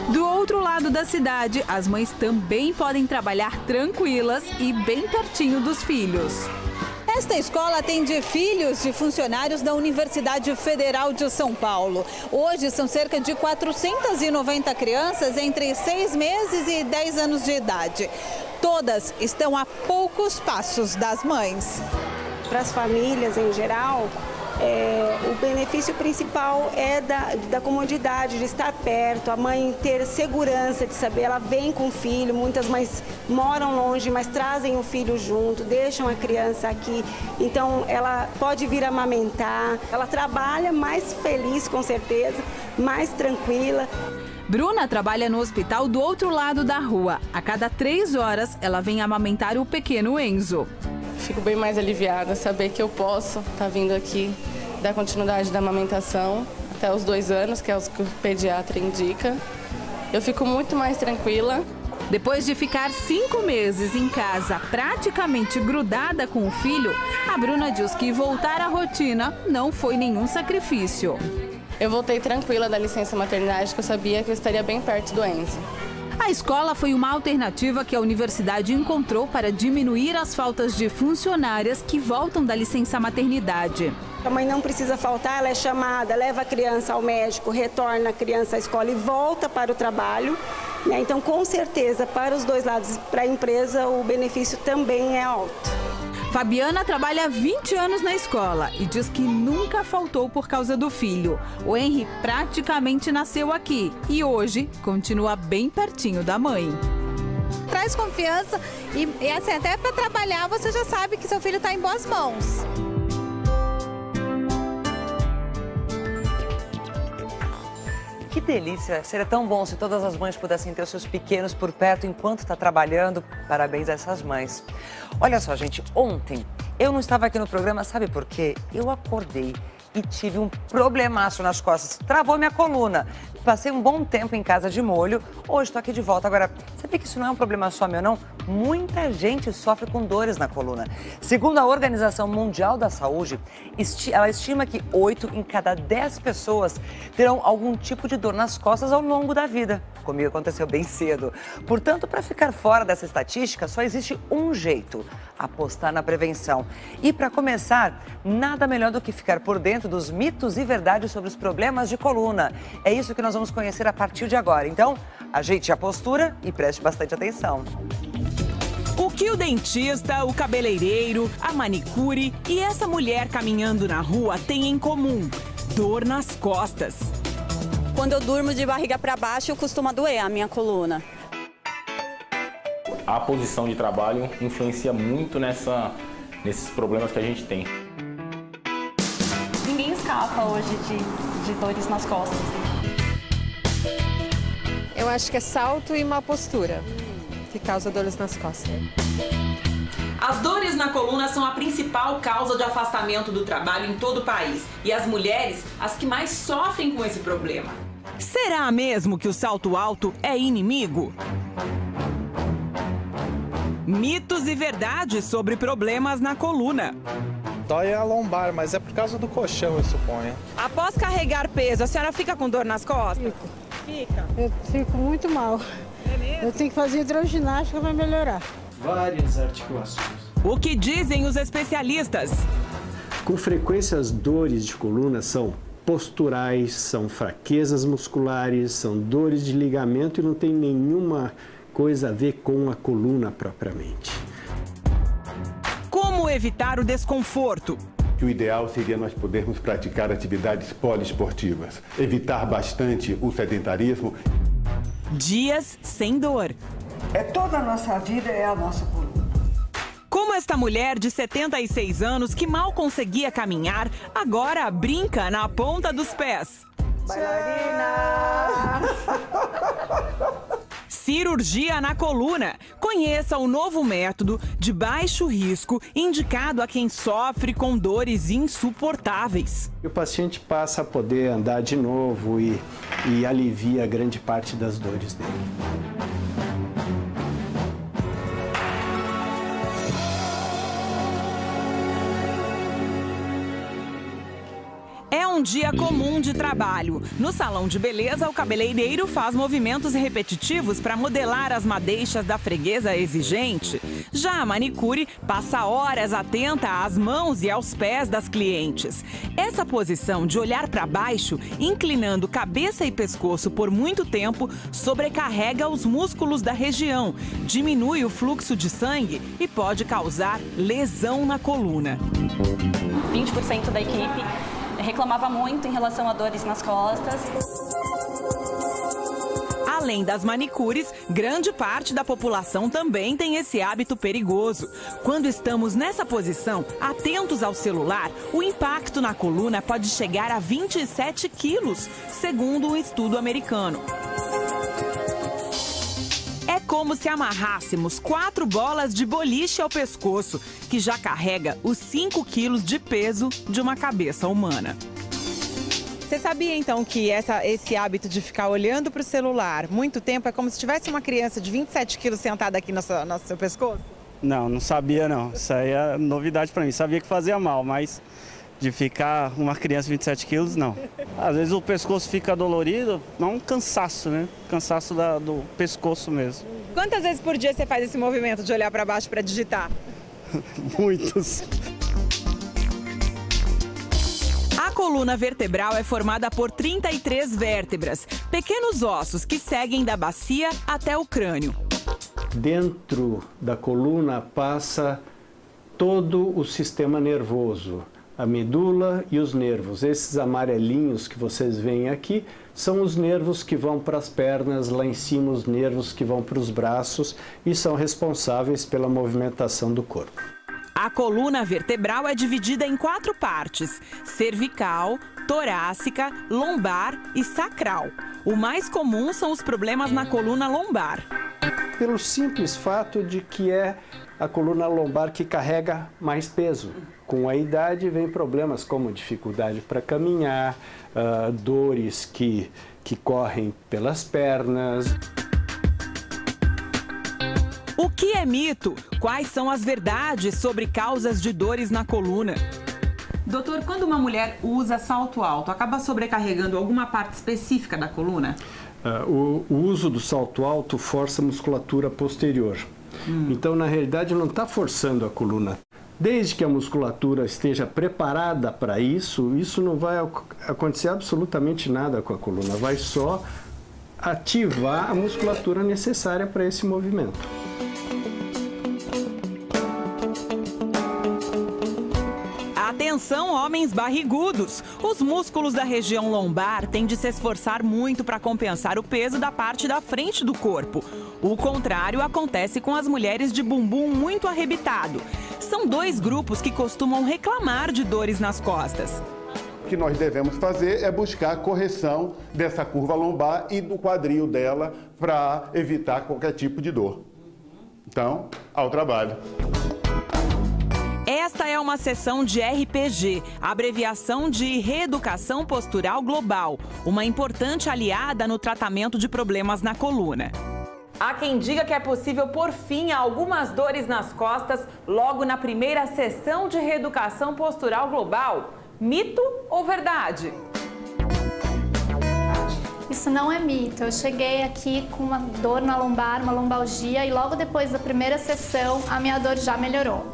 Do outro lado da cidade, as mães também podem trabalhar tranquilas e bem pertinho dos filhos. Esta escola atende filhos de funcionários da Universidade Federal de São Paulo. Hoje são cerca de 490 crianças entre 6 meses e 10 anos de idade. Todas estão a poucos passos das mães. Para as famílias em geral, o benefício principal é da comodidade, de estar perto, a mãe ter segurança de saber, ela vem com o filho, muitas mães moram longe, mas trazem o filho junto, deixam a criança aqui, então ela pode vir amamentar, ela trabalha mais feliz com certeza, mais tranquila. Bruna trabalha no hospital do outro lado da rua. A cada 3 horas, ela vem amamentar o pequeno Enzo. Fico bem mais aliviada, saber que eu posso estar vindo aqui dar continuidade da amamentação até os 2 anos, que é o que o pediatra indica. Eu fico muito mais tranquila. Depois de ficar 5 meses em casa, praticamente grudada com o filho, a Bruna diz que voltar à rotina não foi nenhum sacrifício. Eu voltei tranquila da licença maternidade, que eu sabia que eu estaria bem perto do Enzo. A escola foi uma alternativa que a universidade encontrou para diminuir as faltas de funcionárias que voltam da licença maternidade. A mãe não precisa faltar, ela é chamada, leva a criança ao médico, retorna a criança à escola e volta para o trabalho. Então, com certeza, para os dois lados, para a empresa, o benefício também é alto. Fabiana trabalha há 20 anos na escola e diz que nunca faltou por causa do filho. O Henry praticamente nasceu aqui e hoje continua bem pertinho da mãe. Traz confiança e assim, até para trabalhar você já sabe que seu filho está em boas mãos. Que delícia! Seria tão bom se todas as mães pudessem ter os seus pequenos por perto enquanto está trabalhando. Parabéns a essas mães. Olha só, gente, ontem eu não estava aqui no programa, sabe por quê? Eu acordei e tive um problemaço nas costas. Travou minha coluna. Passei um bom tempo em casa de molho. Hoje estou aqui de volta. Agora, sabe que isso não é um problema só meu, não? Muita gente sofre com dores na coluna. Segundo a Organização Mundial da Saúde, ela estima que 8 em cada 10 pessoas terão algum tipo de dor nas costas ao longo da vida. Comigo aconteceu bem cedo. Portanto, para ficar fora dessa estatística, só existe um jeito: apostar na prevenção. E para começar, nada melhor do que ficar por dentro dos mitos e verdades sobre os problemas de coluna. É isso que nós vamos conhecer a partir de agora. Então, ajeite a postura e preste bastante atenção. O que o dentista, o cabeleireiro, a manicure e essa mulher caminhando na rua têm em comum? Dor nas costas. Quando eu durmo de barriga para baixo, costuma doer a minha coluna. A posição de trabalho influencia muito nesses problemas que a gente tem. Ninguém escapa hoje de dores nas costas. Eu acho que é salto e má postura que causa dores nas costas. As dores na coluna são a principal causa de afastamento do trabalho em todo o país. E as mulheres, as que mais sofrem com esse problema. Será mesmo que o salto alto é inimigo? Mitos e verdades sobre problemas na coluna. Dói a lombar, mas é por causa do colchão, eu suponho. Após carregar peso, a senhora fica com dor nas costas? Fica. Eu fico muito mal. É mesmo? Eu tenho que fazer hidroginástica para melhorar. Várias articulações. O que dizem os especialistas? Com frequência, as dores de coluna são posturais, são fraquezas musculares, são dores de ligamento e não tem nenhuma coisa a ver com a coluna propriamente. Como evitar o desconforto? O ideal seria nós podermos praticar atividades poliesportivas, evitar bastante o sedentarismo. Dias sem dor. Toda a nossa vida é a nossa coluna. Como Esta mulher de 76 anos que mal conseguia caminhar, agora brinca na ponta dos pés. Bailarina! Cirurgia na coluna. Conheça o novo método de baixo risco indicado a quem sofre com dores insuportáveis. O paciente passa a poder andar de novo e alivia grande parte das dores dele. É um dia comum de trabalho. No salão de beleza, o cabeleireiro faz movimentos repetitivos para modelar as madeixas da freguesa exigente. Já a manicure passa horas atenta às mãos e aos pés das clientes. Essa posição de olhar para baixo, inclinando cabeça e pescoço por muito tempo, sobrecarrega os músculos da região, diminui o fluxo de sangue e pode causar lesão na coluna. 20% da equipe reclamava muito em relação a dores nas costas. Além das manicures, grande parte da população também tem esse hábito perigoso. Quando estamos nessa posição, atentos ao celular, o impacto na coluna pode chegar a 27 quilos, segundo um estudo americano. É como se amarrássemos 4 bolas de boliche ao pescoço, que já carrega os 5 quilos de peso de uma cabeça humana. Você sabia, então, que esse hábito de ficar olhando para o celular muito tempo é como se tivesse uma criança de 27 quilos sentada aqui no seu pescoço? Não sabia, não. Isso aí é novidade para mim. Sabia que fazia mal, mas de ficar uma criança de 27 quilos, não. Às vezes o pescoço fica dolorido, não um cansaço, né? Cansaço do pescoço mesmo. Quantas vezes por dia você faz esse movimento de olhar para baixo para digitar? Muitos. A coluna vertebral é formada por 33 vértebras, pequenos ossos que seguem da bacia até o crânio. Dentro da coluna passa todo o sistema nervoso, a medula e os nervos. Esses amarelinhos que vocês veem aqui são os nervos que vão para as pernas, lá em cima os nervos que vão para os braços e são responsáveis pela movimentação do corpo. A coluna vertebral é dividida em 4 partes: cervical, torácica, lombar e sacral. O mais comum são os problemas na coluna lombar. Pelo simples fato de que é a coluna lombar que carrega mais peso. Com a idade vem problemas como dificuldade para caminhar, dores que correm pelas pernas. O que é mito? Quais são as verdades sobre causas de dores na coluna? Doutor, quando uma mulher usa salto alto, acaba sobrecarregando alguma parte específica da coluna? O uso do salto alto força a musculatura posterior. Então, na realidade, não está forçando a coluna. Desde que a musculatura esteja preparada para isso, isso não vai acontecer absolutamente nada com a coluna. Vai só ativar a musculatura necessária para esse movimento. Atenção, homens barrigudos! Os músculos da região lombar têm de se esforçar muito para compensar o peso da parte da frente do corpo. O contrário acontece com as mulheres de bumbum muito arrebitado. São 2 grupos que costumam reclamar de dores nas costas. O que nós devemos fazer é buscar a correção dessa curva lombar e do quadril dela para evitar qualquer tipo de dor. Então, ao trabalho. Esta é uma sessão de RPG, abreviação de Reeducação Postural Global, uma importante aliada no tratamento de problemas na coluna. Há quem diga que é possível pôr fim a algumas dores nas costas logo na primeira sessão de Reeducação Postural Global. Mito ou verdade? Isso não é mito. Eu cheguei aqui com uma dor na lombar, uma lombalgia, e logo depois da primeira sessão a minha dor já melhorou.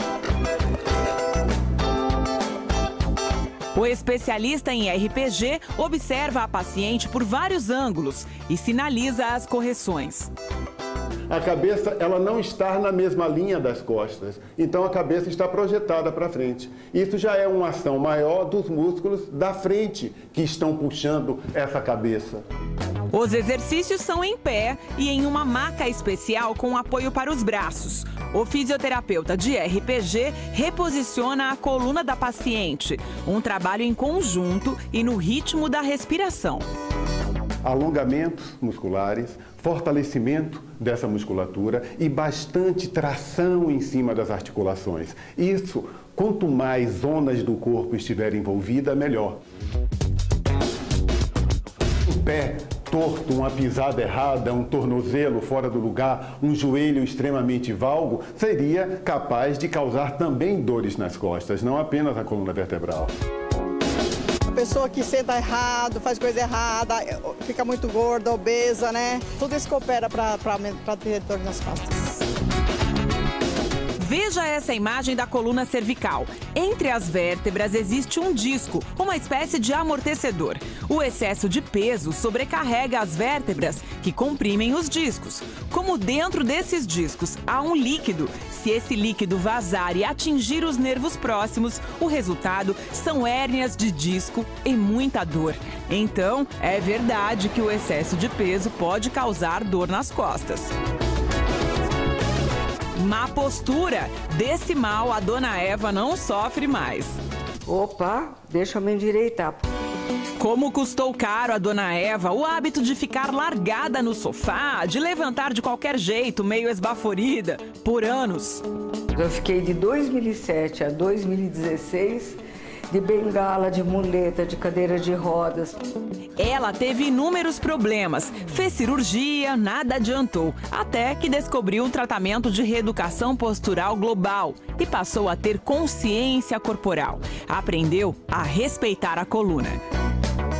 O especialista em RPG observa a paciente por vários ângulos e sinaliza as correções. A cabeça, ela não está na mesma linha das costas, então a cabeça está projetada para frente. Isso já é uma ação maior dos músculos da frente que estão puxando essa cabeça. Os exercícios são em pé e em uma maca especial com apoio para os braços. O fisioterapeuta de RPG reposiciona a coluna da paciente. Um trabalho em conjunto e no ritmo da respiração. Alongamentos musculares, fortalecimento dessa musculatura e bastante tração em cima das articulações. Isso, quanto mais zonas do corpo estiverem envolvidas, melhor. O pé torto, uma pisada errada, um tornozelo fora do lugar, um joelho extremamente valgo, seria capaz de causar também dores nas costas, não apenas na coluna vertebral. A pessoa que senta errado, faz coisa errada, fica muito gorda, obesa, né? Tudo isso coopera para ter dor nas costas. Veja essa imagem da coluna cervical. Entre as vértebras existe um disco, uma espécie de amortecedor. O excesso de peso sobrecarrega as vértebras, que comprimem os discos. Como dentro desses discos há um líquido, se esse líquido vazar e atingir os nervos próximos, o resultado são hérnias de disco e muita dor. Então, é verdade que o excesso de peso pode causar dor nas costas. Má postura. Desse mal, a dona Eva não sofre mais. Opa, deixa eu me endireitar. Como custou caro a dona Eva o hábito de ficar largada no sofá, de levantar de qualquer jeito, meio esbaforida, por anos. Eu fiquei de 2007 a 2016 de bengala, de muleta, de cadeira de rodas. Ela teve inúmeros problemas, fez cirurgia, nada adiantou, até que descobriu um tratamento de reeducação postural global e passou a ter consciência corporal. Aprendeu a respeitar a coluna.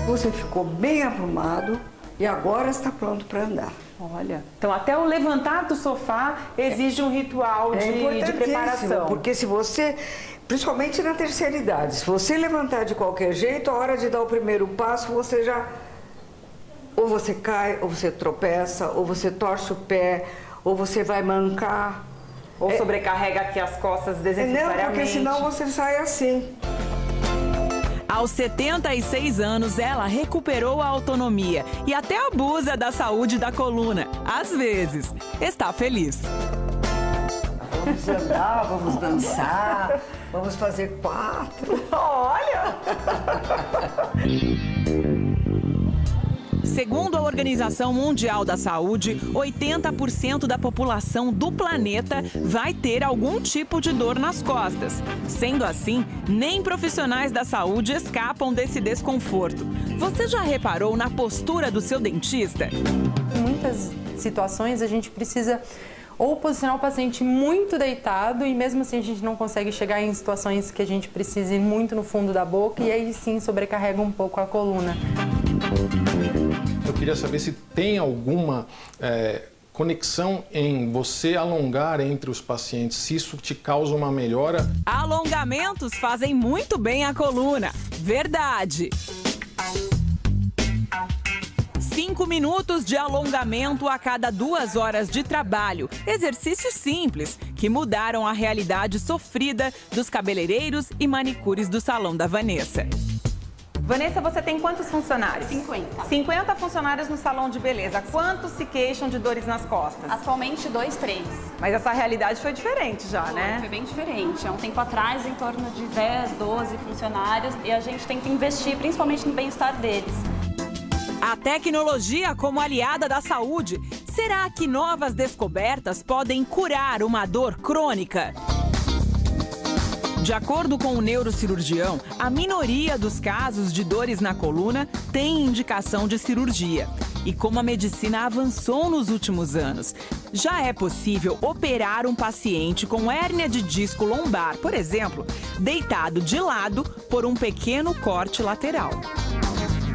Você ficou bem arrumado e agora está pronto para andar. Olha, então até o levantar do sofá exige um ritual de preparação. Porque se você, principalmente na terceira idade, se você levantar de qualquer jeito, a hora de dar o primeiro passo, você já... Ou você cai, ou você tropeça, ou você torce o pé, ou você vai mancar. Ou sobrecarrega aqui as costas desnecessariamente. Não, porque senão você sai assim. Aos 76 anos, ela recuperou a autonomia e até abusa da saúde da coluna. Às vezes, está feliz. Vamos andar, vamos dançar, vamos fazer 4. Olha! Segundo a Organização Mundial da Saúde, 80% da população do planeta vai ter algum tipo de dor nas costas. Sendo assim, nem profissionais da saúde escapam desse desconforto. Você já reparou na postura do seu dentista? Em muitas situações, a gente precisa ou posicionar o paciente muito deitado e mesmo assim a gente não consegue chegar em situações que a gente precise ir muito no fundo da boca e aí sim sobrecarrega um pouco a coluna. Eu queria saber se tem alguma conexão em você alongar entre os pacientes, se isso te causa uma melhora. Alongamentos fazem muito bem à coluna. Verdade! 5 minutos de alongamento a cada 2 horas de trabalho. Exercícios simples que mudaram a realidade sofrida dos cabeleireiros e manicures do salão da Vanessa. Vanessa, você tem quantos funcionários? 50. 50 funcionários no salão de beleza. Quantos se queixam de dores nas costas? Atualmente 2, 3. Mas essa realidade foi diferente já, né? Foi bem diferente. Há um tempo atrás, em torno de 10, 12 funcionários e a gente tenta investir principalmente no bem-estar deles. A tecnologia como aliada da saúde. Será que novas descobertas podem curar uma dor crônica? De acordo com o neurocirurgião, a minoria dos casos de dores na coluna tem indicação de cirurgia. E como a medicina avançou nos últimos anos, já é possível operar um paciente com hérnia de disco lombar, por exemplo, deitado de lado por um pequeno corte lateral.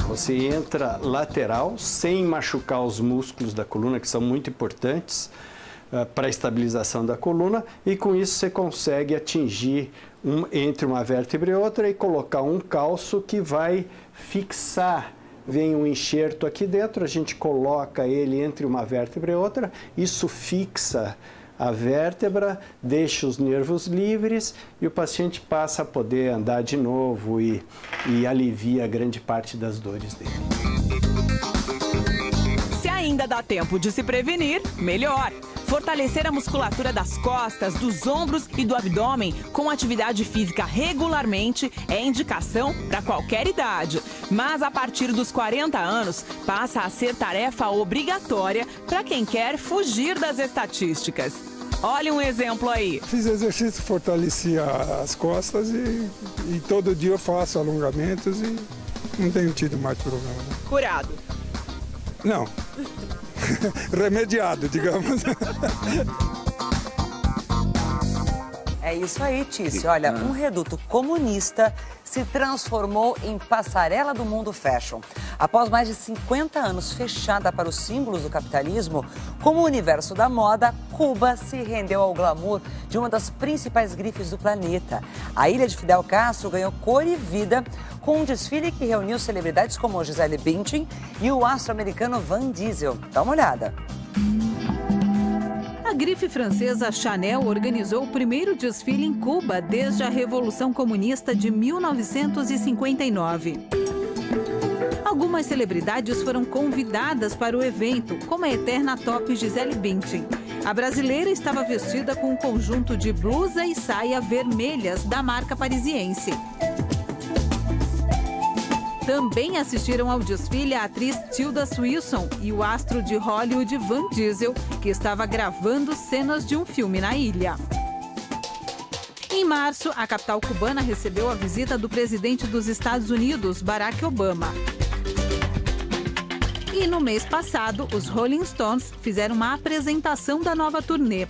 Você entra lateral, sem machucar os músculos da coluna, que são muito importantes para a estabilização da coluna, e com isso você consegue atingir entre uma vértebra e outra e colocar um calço que vai fixar. Vem um enxerto aqui dentro, a gente coloca ele entre uma vértebra e outra, isso fixa a vértebra, deixa os nervos livres e o paciente passa a poder andar de novo e alivia grande parte das dores dele. dá tempo de se prevenir, melhor. Fortalecer a musculatura das costas, dos ombros e do abdômen com atividade física regularmente é indicação para qualquer idade. Mas a partir dos 40 anos, passa a ser tarefa obrigatória para quem quer fugir das estatísticas. Olha um exemplo aí. Fiz exercício, fortaleci as costas e todo dia eu faço alongamentos e não tenho tido mais problema. Né? Curado? Não. Remediado, digamos. É isso aí, Tício. Olha, um reduto comunista se transformou em passarela do mundo fashion. Após mais de 50 anos fechada para os símbolos do capitalismo, como o universo da moda, Cuba se rendeu ao glamour de uma das principais grifes do planeta. A ilha de Fidel Castro ganhou cor e vida com um desfile que reuniu celebridades como Gisele Bündchen e o astro americano Vin Diesel. Dá uma olhada. A grife francesa Chanel organizou o primeiro desfile em Cuba desde a Revolução Comunista de 1959. Algumas celebridades foram convidadas para o evento, como a eterna top Gisele Bündchen. A brasileira estava vestida com um conjunto de blusa e saia vermelhas da marca parisiense. Também assistiram ao desfile a atriz Tilda Swinton e o astro de Hollywood Vin Diesel, que estava gravando cenas de um filme na ilha. Em março, a capital cubana recebeu a visita do presidente dos Estados Unidos, Barack Obama. E no mês passado, os Rolling Stones fizeram uma apresentação da nova turnê.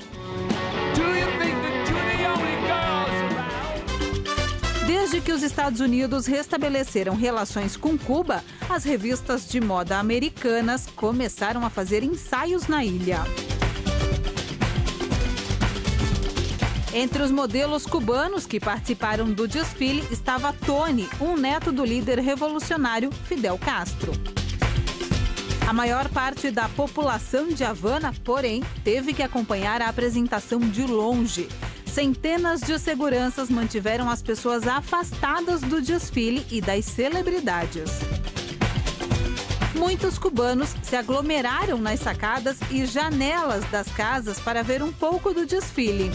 Desde que os Estados Unidos restabeleceram relações com Cuba, as revistas de moda americanas começaram a fazer ensaios na ilha. Entre os modelos cubanos que participaram do desfile estava Tony, um neto do líder revolucionário Fidel Castro. A maior parte da população de Havana, porém, teve que acompanhar a apresentação de longe. Centenas de seguranças mantiveram as pessoas afastadas do desfile e das celebridades. Muitos cubanos se aglomeraram nas sacadas e janelas das casas para ver um pouco do desfile.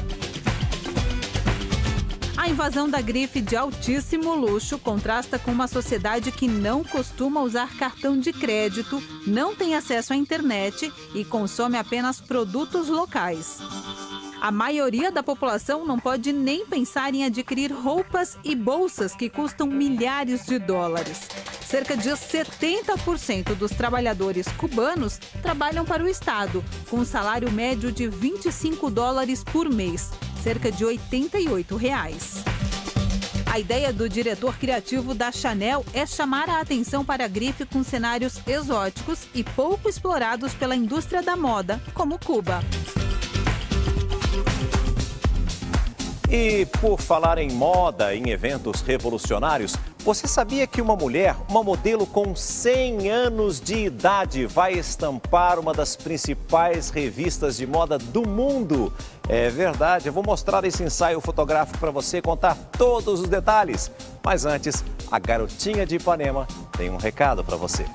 A invasão da grife de altíssimo luxo contrasta com uma sociedade que não costuma usar cartão de crédito, não tem acesso à internet e consome apenas produtos locais. A maioria da população não pode nem pensar em adquirir roupas e bolsas que custam milhares de dólares. Cerca de 70% dos trabalhadores cubanos trabalham para o Estado, com um salário médio de 25 dólares por mês, cerca de R$88. A ideia do diretor criativo da Chanel é chamar a atenção para a grife com cenários exóticos e pouco explorados pela indústria da moda, como Cuba. E por falar em moda, em eventos revolucionários, você sabia que uma mulher, uma modelo com 100 anos de idade, vai estampar uma das principais revistas de moda do mundo? É verdade, eu vou mostrar esse ensaio fotográfico para você contar todos os detalhes. Mas antes, a garotinha de Ipanema tem um recado para você.